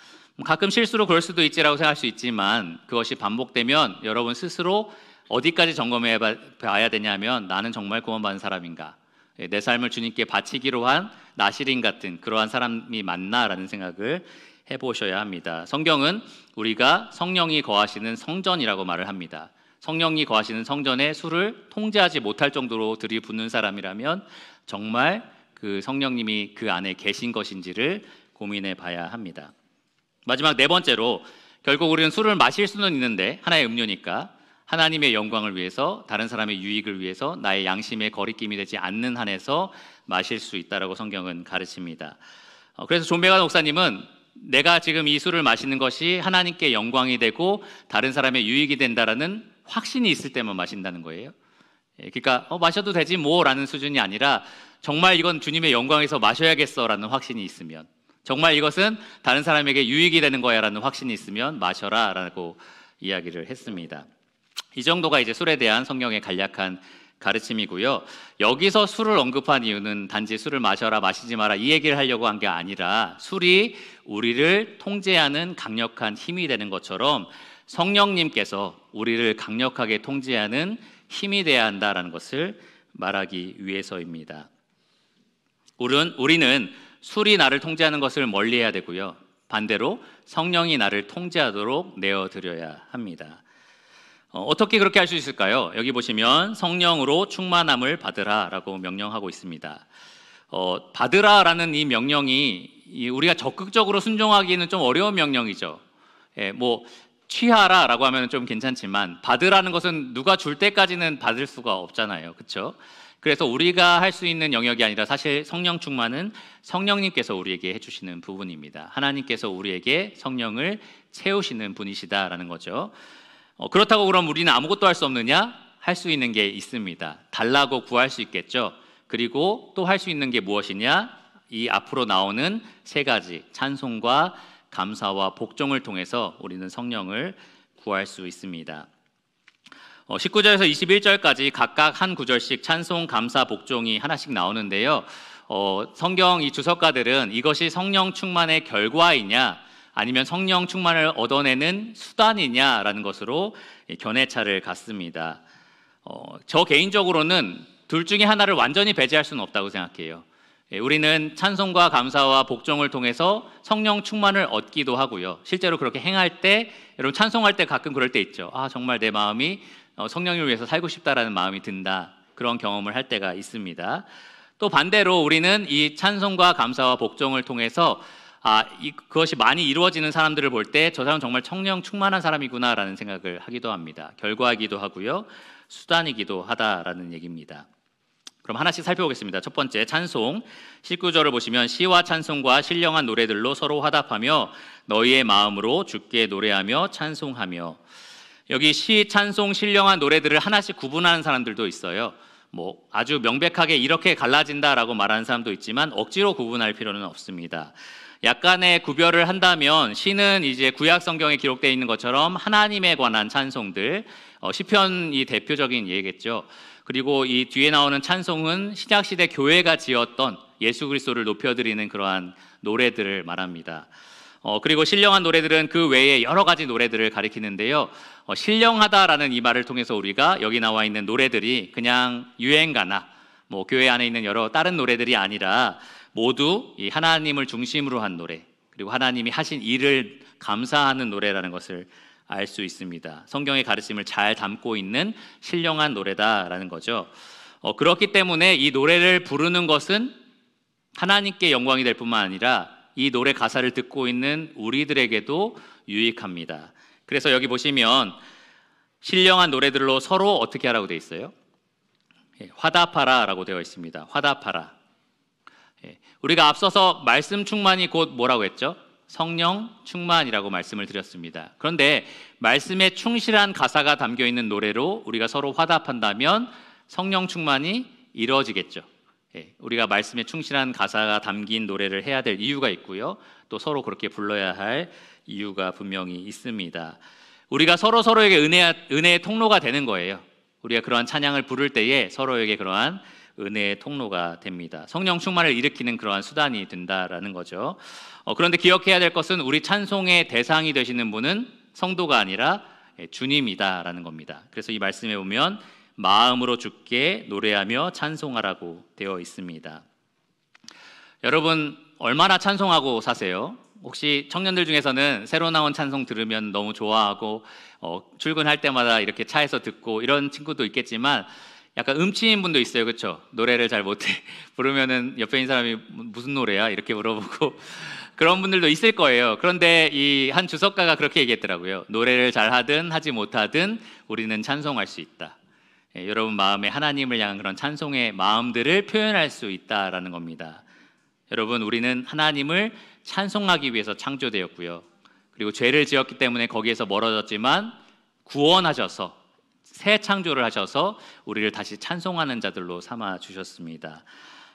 가끔 실수로 그럴 수도 있지라고 생각할 수 있지만, 그것이 반복되면 여러분 스스로 어디까지 점검해 봐야 되냐면, 나는 정말 구원받은 사람인가, 내 삶을 주님께 바치기로 한 나실인 같은 그러한 사람이 맞나라는 생각을 해보셔야 합니다. 성경은 우리가 성령이 거하시는 성전이라고 말을 합니다. 성령이 거하시는 성전에 술을 통제하지 못할 정도로 들이붓는 사람이라면 정말 그 성령님이 그 안에 계신 것인지를 고민해 봐야 합니다. 마지막 네 번째로, 결국 우리는 술을 마실 수는 있는데 하나의 음료니까 하나님의 영광을 위해서, 다른 사람의 유익을 위해서, 나의 양심의 거리낌이 되지 않는 한에서 마실 수 있다라고 성경은 가르칩니다. 그래서 존 베가 목사님은 내가 지금 이 술을 마시는 것이 하나님께 영광이 되고 다른 사람의 유익이 된다라는 확신이 있을 때만 마신다는 거예요. 그러니까 마셔도 되지 뭐라는 수준이 아니라, 정말 이건 주님의 영광에서 마셔야겠어라는 확신이 있으면, 정말 이것은 다른 사람에게 유익이 되는 거야라는 확신이 있으면 마셔라라고 이야기를 했습니다. 이 정도가 이제 술에 대한 성경의 간략한 가르침이고요. 여기서 술을 언급한 이유는 단지 술을 마셔라 마시지 마라 이 얘기를 하려고 한 게 아니라, 술이 우리를 통제하는 강력한 힘이 되는 것처럼 성령님께서 우리를 강력하게 통제하는 힘이 되어야 한다라는 것을 말하기 위해서입니다. 우리는 술이 나를 통제하는 것을 멀리해야 되고요, 반대로 성령이 나를 통제하도록 내어드려야 합니다. 어떻게 그렇게 할 수 있을까요? 여기 보시면 성령으로 충만함을 받으라라고 명령하고 있습니다. 받으라라는 이 명령이 우리가 적극적으로 순종하기는 좀 어려운 명령이죠. 취하라라고 하면 좀 괜찮지만, 받으라는 것은 누가 줄 때까지는 받을 수가 없잖아요, 그렇죠? 그래서 우리가 할 수 있는 영역이 아니라 사실 성령 충만은 성령님께서 우리에게 해주시는 부분입니다. 하나님께서 우리에게 성령을 채우시는 분이시다라는 거죠. 그렇다고 그럼 우리는 아무것도 할 수 없느냐? 할 수 있는 게 있습니다. 달라고 구할 수 있겠죠. 그리고 또 할 수 있는 게 무엇이냐? 이 앞으로 나오는 세 가지 찬송과 감사와 복종을 통해서 우리는 성령을 구할 수 있습니다. 19절에서 21절까지 각각 한 구절씩 찬송, 감사, 복종이 하나씩 나오는데요. 성경 이 주석가들은 이것이 성령 충만의 결과이냐 아니면 성령 충만을 얻어내는 수단이냐라는 것으로 견해차를 갖습니다. 저 개인적으로는 둘 중에 하나를 완전히 배제할 수는 없다고 생각해요. 우리는 찬송과 감사와 복종을 통해서 성령 충만을 얻기도 하고요. 실제로 그렇게 행할 때, 여러분 찬송할 때 가끔 그럴 때 있죠. 정말 내 마음이 성령을 위해서 살고 싶다라는 마음이 든다. 그런 경험을 할 때가 있습니다. 또 반대로 우리는 이 찬송과 감사와 복종을 통해서 그것이 많이 이루어지는 사람들을 볼 때 저 사람은 정말 성령 충만한 사람이구나라는 생각을 하기도 합니다. 결과이기도 하고요. 수단이기도 하다라는 얘기입니다. 그럼 하나씩 살펴보겠습니다. 첫 번째 찬송 19절을 보시면 시와 찬송과 신령한 노래들로 서로 화답하며 너희의 마음으로 주께 노래하며 찬송하며. 여기 시, 찬송, 신령한 노래들을 하나씩 구분하는 사람들도 있어요. 아주 명백하게 이렇게 갈라진다라고 말하는 사람도 있지만 억지로 구분할 필요는 없습니다. 약간의 구별을 한다면 시는 이제 구약 성경에 기록되어 있는 것처럼 하나님에 관한 찬송들, 시편이 대표적인 예겠죠. 그리고 이 뒤에 나오는 찬송은 신약시대 교회가 지었던 예수 그리스도를 높여드리는 그러한 노래들을 말합니다. 그리고 신령한 노래들은 그 외에 여러 가지 노래들을 가리키는데요. 신령하다라는 이 말을 통해서 우리가 여기 나와 있는 노래들이 그냥 유행가나 교회 안에 있는 여러 다른 노래들이 아니라 모두 이 하나님을 중심으로 한 노래, 그리고 하나님이 하신 일을 감사하는 노래라는 것을 알 수 있습니다. 성경의 가르침을 잘 담고 있는 신령한 노래다라는 거죠. 그렇기 때문에 이 노래를 부르는 것은 하나님께 영광이 될 뿐만 아니라 이 노래 가사를 듣고 있는 우리들에게도 유익합니다. 그래서 여기 보시면 신령한 노래들로 서로 어떻게 하라고 되어 있어요? 화답하라라고 되어 있습니다. 화답하라. 우리가 앞서서 말씀 충만이 곧 뭐라고 했죠? 성령 충만이라고 말씀을 드렸습니다. 그런데 말씀에 충실한 가사가 담겨 있는 노래로 우리가 서로 화답한다면 성령 충만이 이루어지겠죠. 우리가 말씀에 충실한 가사가 담긴 노래를 해야 될 이유가 있고요. 또 서로 그렇게 불러야 할 이유가 분명히 있습니다. 우리가 서로에게 은혜의 통로가 되는 거예요. 우리가 그러한 찬양을 부를 때에 서로에게 그러한 은혜의 통로가 됩니다. 성령 충만을 일으키는 그러한 수단이 된다라는 거죠. 그런데 기억해야 될 것은 우리 찬송의 대상이 되시는 분은 성도가 아니라 주님이다라는 겁니다. 그래서 이 말씀에 보면 마음으로 주께 노래하며 찬송하라고 되어 있습니다. 여러분 얼마나 찬송하고 사세요? 혹시 청년들 중에서는 새로 나온 찬송 들으면 너무 좋아하고 출근할 때마다 이렇게 차에서 듣고 이런 친구도 있겠지만 약간 음치인 분도 있어요. 그렇죠? 노래를 잘 못해 부르면은 옆에 있는 사람이 무슨 노래야? 이렇게 물어보고 그런 분들도 있을 거예요. 그런데 이 한 주석가가 그렇게 얘기했더라고요. 노래를 잘하든 하지 못하든 우리는 찬송할 수 있다. 여러분 마음에 하나님을 향한 그런 찬송의 마음들을 표현할 수 있다라는 겁니다. 여러분 우리는 하나님을 찬송하기 위해서 창조되었고요. 그리고 죄를 지었기 때문에 거기에서 멀어졌지만 구원하셔서 새 창조를 하셔서 우리를 다시 찬송하는 자들로 삼아 주셨습니다.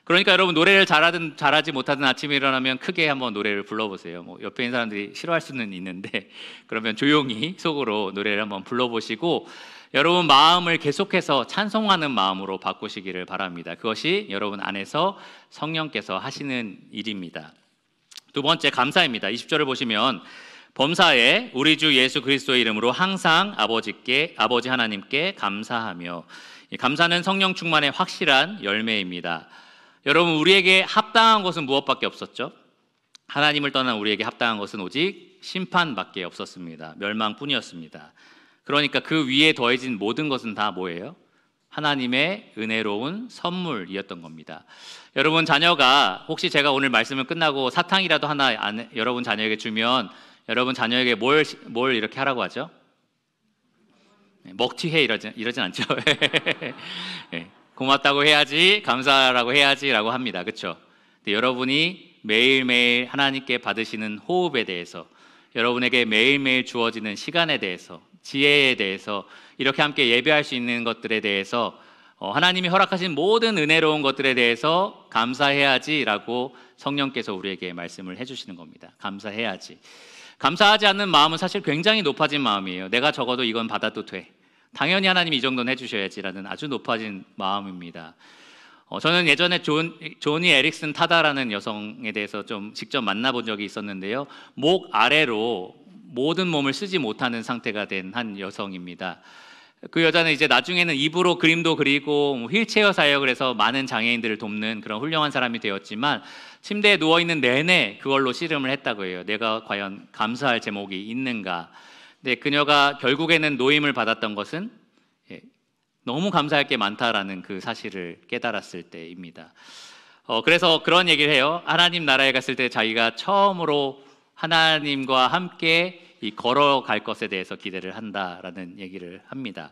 그러니까 여러분 노래를 잘하든 잘하지 못하든 아침에 일어나면 크게 한번 노래를 불러보세요. 옆에 있는 사람들이 싫어할 수는 있는데 그러면 조용히 속으로 노래를 한번 불러보시고 여러분 마음을 계속해서 찬송하는 마음으로 바꾸시기를 바랍니다. 그것이 여러분 안에서 성령께서 하시는 일입니다. 두 번째 감사입니다. 20절을 보시면 범사에 우리 주 예수 그리스도의 이름으로 항상 아버지 하나님께 감사하며. 감사는 성령 충만의 확실한 열매입니다. 여러분 우리에게 합당한 것은 무엇밖에 없었죠? 하나님을 떠난 우리에게 합당한 것은 오직 심판밖에 없었습니다. 멸망뿐이었습니다. 그러니까 그 위에 더해진 모든 것은 다 뭐예요? 하나님의 은혜로운 선물이었던 겁니다. 여러분 자녀가 혹시 제가 오늘 말씀을 끝나고 사탕이라도 하나 여러분 자녀에게 주면 여러분 자녀에게 뭘 이렇게 하라고 하죠? 먹튀해 이러진 않죠. 고맙다고 해야지, 감사라고 해야지라고 합니다. 그렇죠? 근데 여러분이 매일매일 하나님께 받으시는 호흡에 대해서, 여러분에게 매일매일 주어지는 시간에 대해서 지혜에 대해서 이렇게 함께 예배할 수 있는 것들에 대해서 하나님이 허락하신 모든 은혜로운 것들에 대해서 감사해야지라고 성령께서 우리에게 말씀을 해주시는 겁니다. 감사해야지. 감사하지 않는 마음은 사실 굉장히 높아진 마음이에요. 내가 적어도 이건 받아도 돼. 당연히 하나님이 이 정도는 해주셔야지라는 아주 높아진 마음입니다. 저는 예전에 조니 에릭슨 타다라는 여성에 대해서 좀 직접 만나본 적이 있었는데요. 목 아래로 모든 몸을 쓰지 못하는 상태가 된 한 여성입니다. 그 여자는 이제 나중에는 입으로 그림도 그리고 휠체어 사역을 해서 많은 장애인들을 돕는 그런 훌륭한 사람이 되었지만 침대에 누워있는 내내 그걸로 씨름을 했다고 해요. 내가 과연 감사할 제목이 있는가. 근데 그녀가 결국에는 노임을 받았던 것은 너무 감사할 게 많다라는 그 사실을 깨달았을 때입니다. 그래서 그런 얘기를 해요. 하나님 나라에 갔을 때 자기가 처음으로 하나님과 함께 걸어갈 것에 대해서 기대를 한다라는 얘기를 합니다.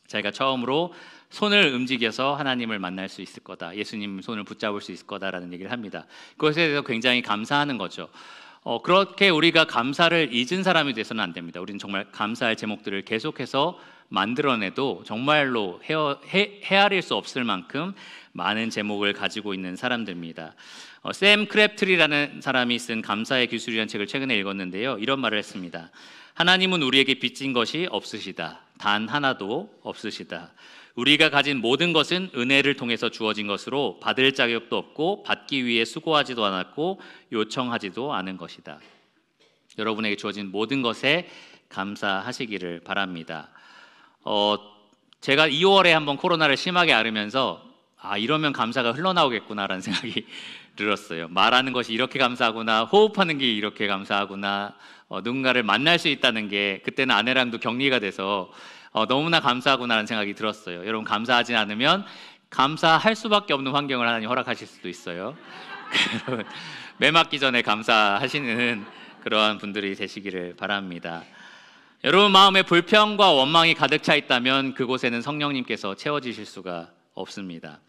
자기가 처음으로 손을 움직여서 하나님을 만날 수 있을 거다. 예수님 손을 붙잡을 수 있을 거다라는 얘기를 합니다. 그것에 대해서 굉장히 감사하는 거죠. 그렇게 우리가 감사를 잊은 사람이 돼서는 안 됩니다. 우리는 정말 감사할 제목들을 계속해서 만들어내도 정말로 헤아릴 수 없을 만큼 많은 제목을 가지고 있는 사람들입니다. 샘 크랩트리라는 사람이 쓴 감사의 기술이라는 책을 최근에 읽었는데요. 이런 말을 했습니다. 하나님은 우리에게 빚진 것이 없으시다. 단 하나도 없으시다. 우리가 가진 모든 것은 은혜를 통해서 주어진 것으로 받을 자격도 없고 받기 위해 수고하지도 않았고 요청하지도 않은 것이다. 여러분에게 주어진 모든 것에 감사하시기를 바랍니다. 제가 2월에 한번 코로나를 심하게 앓으면서 이러면 감사가 흘러나오겠구나라는 생각이 들었어요. 말하는 것이 이렇게 감사하구나, 호흡하는 게 이렇게 감사하구나, 누군가를 만날 수 있다는 게 그때는 아내랑도 격리가 돼서 너무나 감사하구나라는 생각이 들었어요. 여러분 감사하지 않으면 감사할 수밖에 없는 환경을 하나님 허락하실 수도 있어요. 매 맞기 전에 감사하시는 그러한 분들이 되시기를 바랍니다. 여러분 마음에 불평과 원망이 가득 차 있다면 그곳에는 성령님께서 채워지실 수가 없습니다.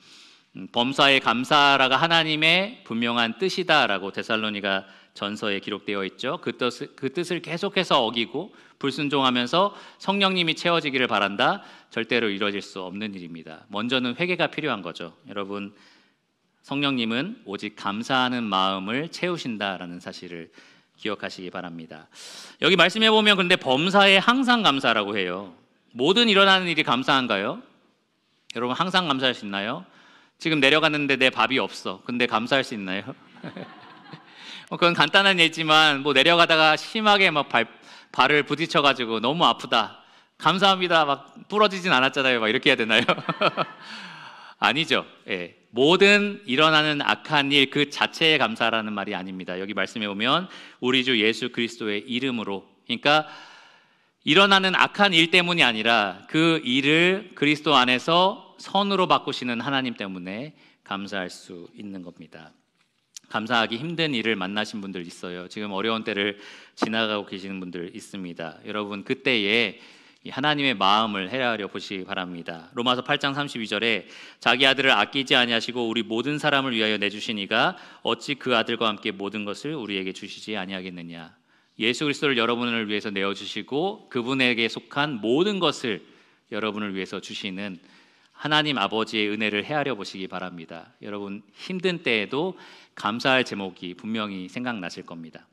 범사에 감사라가 하나님의 분명한 뜻이다라고 데살로니가 전서에 기록되어 있죠. 그 뜻을 계속해서 어기고 불순종하면서 성령님이 채워지기를 바란다. 절대로 이루어질 수 없는 일입니다. 먼저는 회개가 필요한 거죠. 여러분 성령님은 오직 감사하는 마음을 채우신다라는 사실을 기억하시기 바랍니다. 여기 말씀해 보면 근데 범사에 항상 감사라고 해요. 모든 일어나는 일이 감사한가요? 여러분 항상 감사할 수 있나요? 지금 내려갔는데 내 밥이 없어. 근데 감사할 수 있나요? 그건 간단한 예지만 내려가다가 심하게 발을 부딪혀가지고 너무 아프다. 감사합니다. 막 부러지진 않았잖아요. 막 이렇게 해야 되나요? 아니죠. 예. 모든 일어나는 악한 일 그 자체에 감사라는 말이 아닙니다. 여기 말씀해 보면 우리 주 예수 그리스도의 이름으로, 그러니까 일어나는 악한 일 때문이 아니라 그 일을 그리스도 안에서 선으로 바꾸시는 하나님 때문에 감사할 수 있는 겁니다. 감사하기 힘든 일을 만나신 분들 있어요. 지금 어려운 때를 지나가고 계시는 분들 있습니다. 여러분 그때에 하나님의 마음을 헤아려 보시기 바랍니다. 로마서 8장 32절에 자기 아들을 아끼지 아니하시고 우리 모든 사람을 위하여 내주시니가 어찌 그 아들과 함께 모든 것을 우리에게 주시지 아니하겠느냐. 예수 그리스도를 여러분을 위해서 내어주시고 그분에게 속한 모든 것을 여러분을 위해서 주시는 하나님 아버지의 은혜를 헤아려 보시기 바랍니다. 여러분 힘든 때에도 감사할 제목이 분명히 생각나실 겁니다.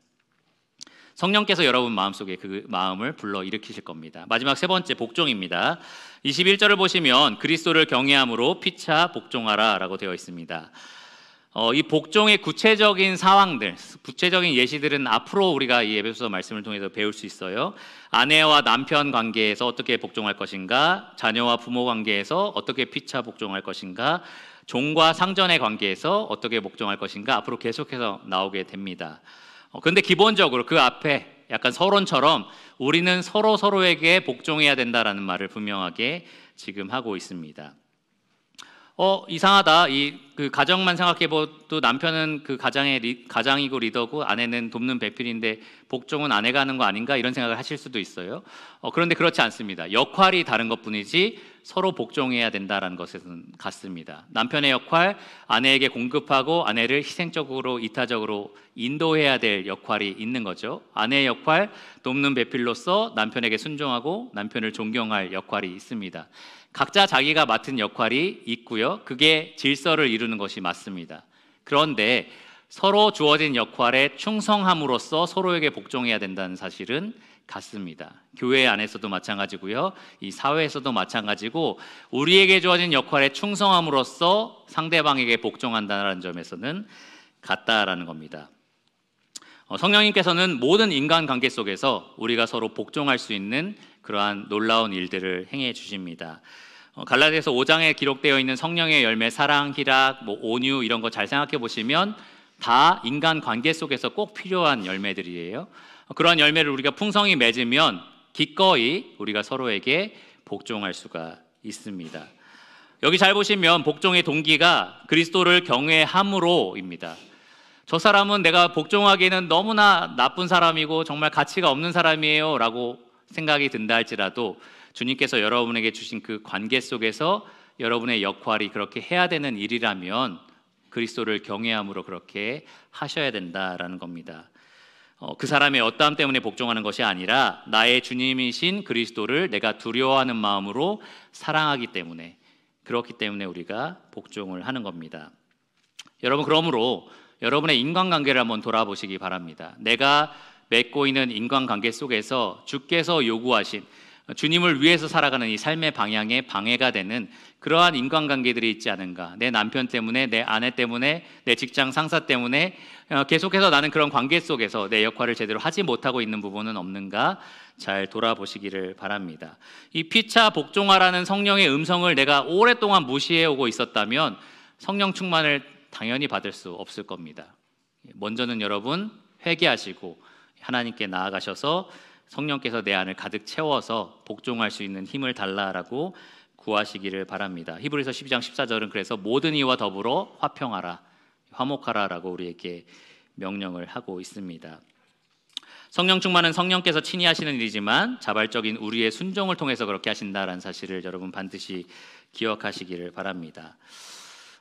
성령께서 여러분 마음속에 그 마음을 불러일으키실 겁니다. 마지막 세 번째 복종입니다. 21절을 보시면 그리스도를 경외함으로 피차 복종하라 라고 되어 있습니다. 이 복종의 구체적인 상황들, 구체적인 예시들은 앞으로 우리가 이 에베소서 말씀을 통해서 배울 수 있어요. 아내와 남편 관계에서 어떻게 복종할 것인가, 자녀와 부모 관계에서 어떻게 피차 복종할 것인가, 종과 상전의 관계에서 어떻게 복종할 것인가 앞으로 계속해서 나오게 됩니다. 그런데 기본적으로 그 앞에 약간 서론처럼 우리는 서로에게 복종해야 된다라는 말을 분명하게 지금 하고 있습니다. 이상하다. 그 가정만 생각해봐도 남편은 그 가장이고 리더고 아내는 돕는 배필인데 복종은 아내가 하는 거 아닌가 이런 생각을 하실 수도 있어요. 그런데 그렇지 않습니다. 역할이 다른 것뿐이지 서로 복종해야 된다는 것은 같습니다. 남편의 역할, 아내에게 공급하고 아내를 희생적으로 이타적으로 인도해야 될 역할이 있는 거죠. 아내의 역할, 돕는 배필로서 남편에게 순종하고 남편을 존경할 역할이 있습니다. 각자 자기가 맡은 역할이 있고요. 그게 질서를 이루는 것이 맞습니다. 그런데 서로 주어진 역할에 충성함으로써 서로에게 복종해야 된다는 사실은 같습니다. 교회 안에서도 마찬가지고요. 이 사회에서도 마찬가지고 우리에게 주어진 역할에 충성함으로써 상대방에게 복종한다는 점에서는 같다라는 겁니다. 성령님께서는 모든 인간관계 속에서 우리가 서로 복종할 수 있는 그러한 놀라운 일들을 행해 주십니다. 갈라디아서 5장에 기록되어 있는 성령의 열매, 사랑, 희락, 온유 이런 거 잘 생각해 보시면 다 인간관계 속에서 꼭 필요한 열매들이에요. 그러한 열매를 우리가 풍성히 맺으면 기꺼이 우리가 서로에게 복종할 수가 있습니다. 여기 잘 보시면 복종의 동기가 그리스도를 경외함으로입니다. 저 사람은 내가 복종하기에는 너무나 나쁜 사람이고 정말 가치가 없는 사람이에요 라고 생각이 든다 할지라도 주님께서 여러분에게 주신 그 관계 속에서 여러분의 역할이 그렇게 해야 되는 일이라면 그리스도를 경외함으로 그렇게 하셔야 된다라는 겁니다. 그 사람의 어떠함 때문에 복종하는 것이 아니라 나의 주님이신 그리스도를 내가 두려워하는 마음으로 사랑하기 때문에, 그렇기 때문에 우리가 복종을 하는 겁니다. 여러분, 그러므로 여러분의 인간관계를 한번 돌아보시기 바랍니다. 내가 맺고 있는 인간관계 속에서 주께서 요구하신 주님을 위해서 살아가는 이 삶의 방향에 방해가 되는 그러한 인간관계들이 있지 않은가. 내 남편 때문에, 내 아내 때문에, 내 직장 상사 때문에 계속해서 나는 그런 관계 속에서 내 역할을 제대로 하지 못하고 있는 부분은 없는가 잘 돌아보시기를 바랍니다. 이 피차 복종하라는 성령의 음성을 내가 오랫동안 무시해오고 있었다면 성령 충만을 당연히 받을 수 없을 겁니다. 먼저는 여러분 회개하시고 하나님께 나아가셔서 성령께서 내 안을 가득 채워서 복종할 수 있는 힘을 달라라고 구하시기를 바랍니다. 히브리서 12장 14절은 그래서 모든 이와 더불어 화평하라, 화목하라라고 우리에게 명령을 하고 있습니다. 성령 충만은 성령께서 친히 하시는 일이지만 자발적인 우리의 순종을 통해서 그렇게 하신다라는 사실을 여러분 반드시 기억하시기를 바랍니다.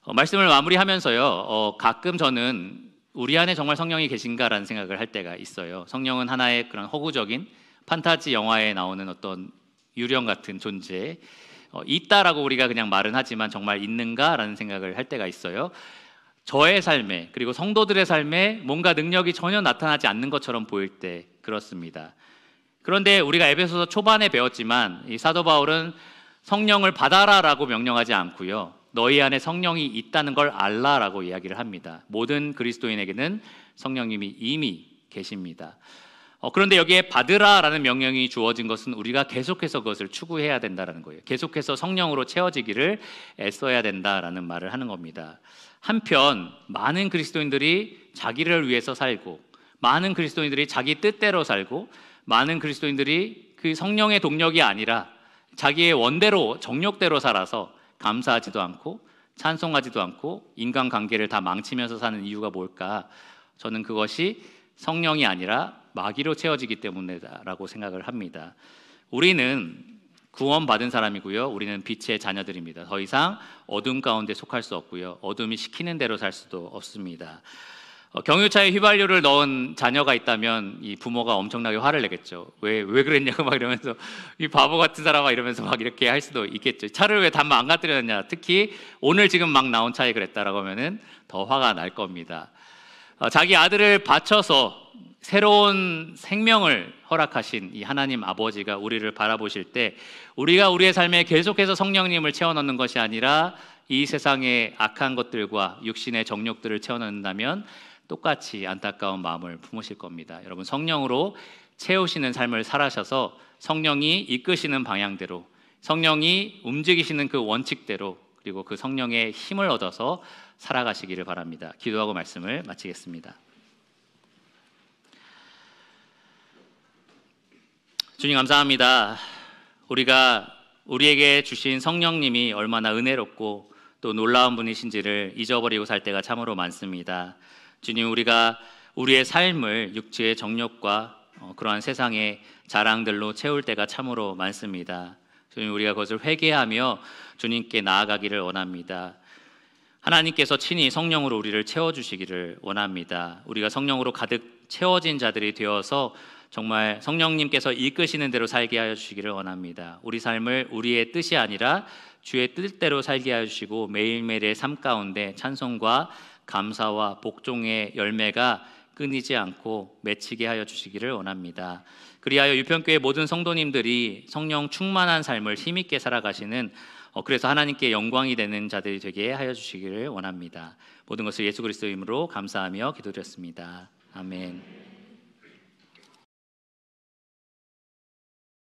말씀을 마무리하면서요, 가끔 저는 우리 안에 정말 성령이 계신가라는 생각을 할 때가 있어요. 성령은 하나의 그런 허구적인 판타지 영화에 나오는 어떤 유령 같은 존재, 있다라고 우리가 그냥 말은 하지만 정말 있는가라는 생각을 할 때가 있어요. 저의 삶에, 그리고 성도들의 삶에 뭔가 능력이 전혀 나타나지 않는 것처럼 보일 때 그렇습니다. 그런데 우리가 에베소서 초반에 배웠지만 이 사도 바울은 성령을 받아라라고 명령하지 않고요, 너희 안에 성령이 있다는 걸 알라라고 이야기를 합니다. 모든 그리스도인에게는 성령님이 이미 계십니다. 그런데 여기에 받으라라는 명령이 주어진 것은 우리가 계속해서 그것을 추구해야 된다는 거예요. 계속해서 성령으로 채워지기를 애써야 된다라는 말을 하는 겁니다. 한편 많은 그리스도인들이 자기를 위해서 살고, 많은 그리스도인들이 자기 뜻대로 살고, 많은 그리스도인들이 그 성령의 동력이 아니라 자기의 원대로 정욕대로 살아서 감사하지도 않고 찬송하지도 않고 인간관계를 다 망치면서 사는 이유가 뭘까? 저는 그것이 성령이 아니라 마귀로 채워지기 때문이다라고 생각을 합니다. 우리는 구원받은 사람이고요, 우리는 빛의 자녀들입니다. 더 이상 어둠 가운데 속할 수 없고요, 어둠이 시키는 대로 살 수도 없습니다. 경유차에 휘발유를 넣은 자녀가 있다면 이 부모가 엄청나게 화를 내겠죠. 왜 그랬냐고 막 이러면서 이 바보 같은 사람아 이러면서 막 이렇게 할 수도 있겠죠. 차를 왜 단마 안 갖다 냐, 특히 오늘 지금 막 나온 차에 그랬다라고 하면은 더 화가 날 겁니다. 자기 아들을 바쳐서 새로운 생명을 허락하신 이 하나님 아버지가 우리를 바라보실 때 우리가 우리의 삶에 계속해서 성령님을 채워넣는 것이 아니라 이 세상의 악한 것들과 육신의 정욕들을 채워넣는다면 똑같이 안타까운 마음을 품으실 겁니다. 여러분, 성령으로 채우시는 삶을 살아셔서 성령이 이끄시는 방향대로, 성령이 움직이시는 그 원칙대로, 그리고 그 성령의 힘을 얻어서 살아가시기를 바랍니다. 기도하고 말씀을 마치겠습니다. 주님 감사합니다. 우리에게 주신 성령님이 얼마나 은혜롭고 또 놀라운 분이신지를 잊어버리고 살 때가 참으로 많습니다. 주님, 우리가 우리의 삶을 육체의 정욕과 그러한 세상의 자랑들로 채울 때가 참으로 많습니다. 주님, 우리가 그것을 회개하며 주님께 나아가기를 원합니다. 하나님께서 친히 성령으로 우리를 채워주시기를 원합니다. 우리가 성령으로 가득 채워진 자들이 되어서 정말 성령님께서 이끄시는 대로 살게 하여 주시기를 원합니다. 우리 삶을 우리의 뜻이 아니라 주의 뜻대로 살게 하여 주시고 매일매일의 삶 가운데 찬송과 감사와 복종의 열매가 끊이지 않고 맺히게 하여 주시기를 원합니다. 그리하여 유평교회 모든 성도님들이 성령 충만한 삶을 힘있게 살아가시는 그래서 하나님께 영광이 되는 자들이 되게 하여 주시기를 원합니다. 모든 것을 예수 그리스도의 이름으로 감사하며 기도드렸습니다. 아멘.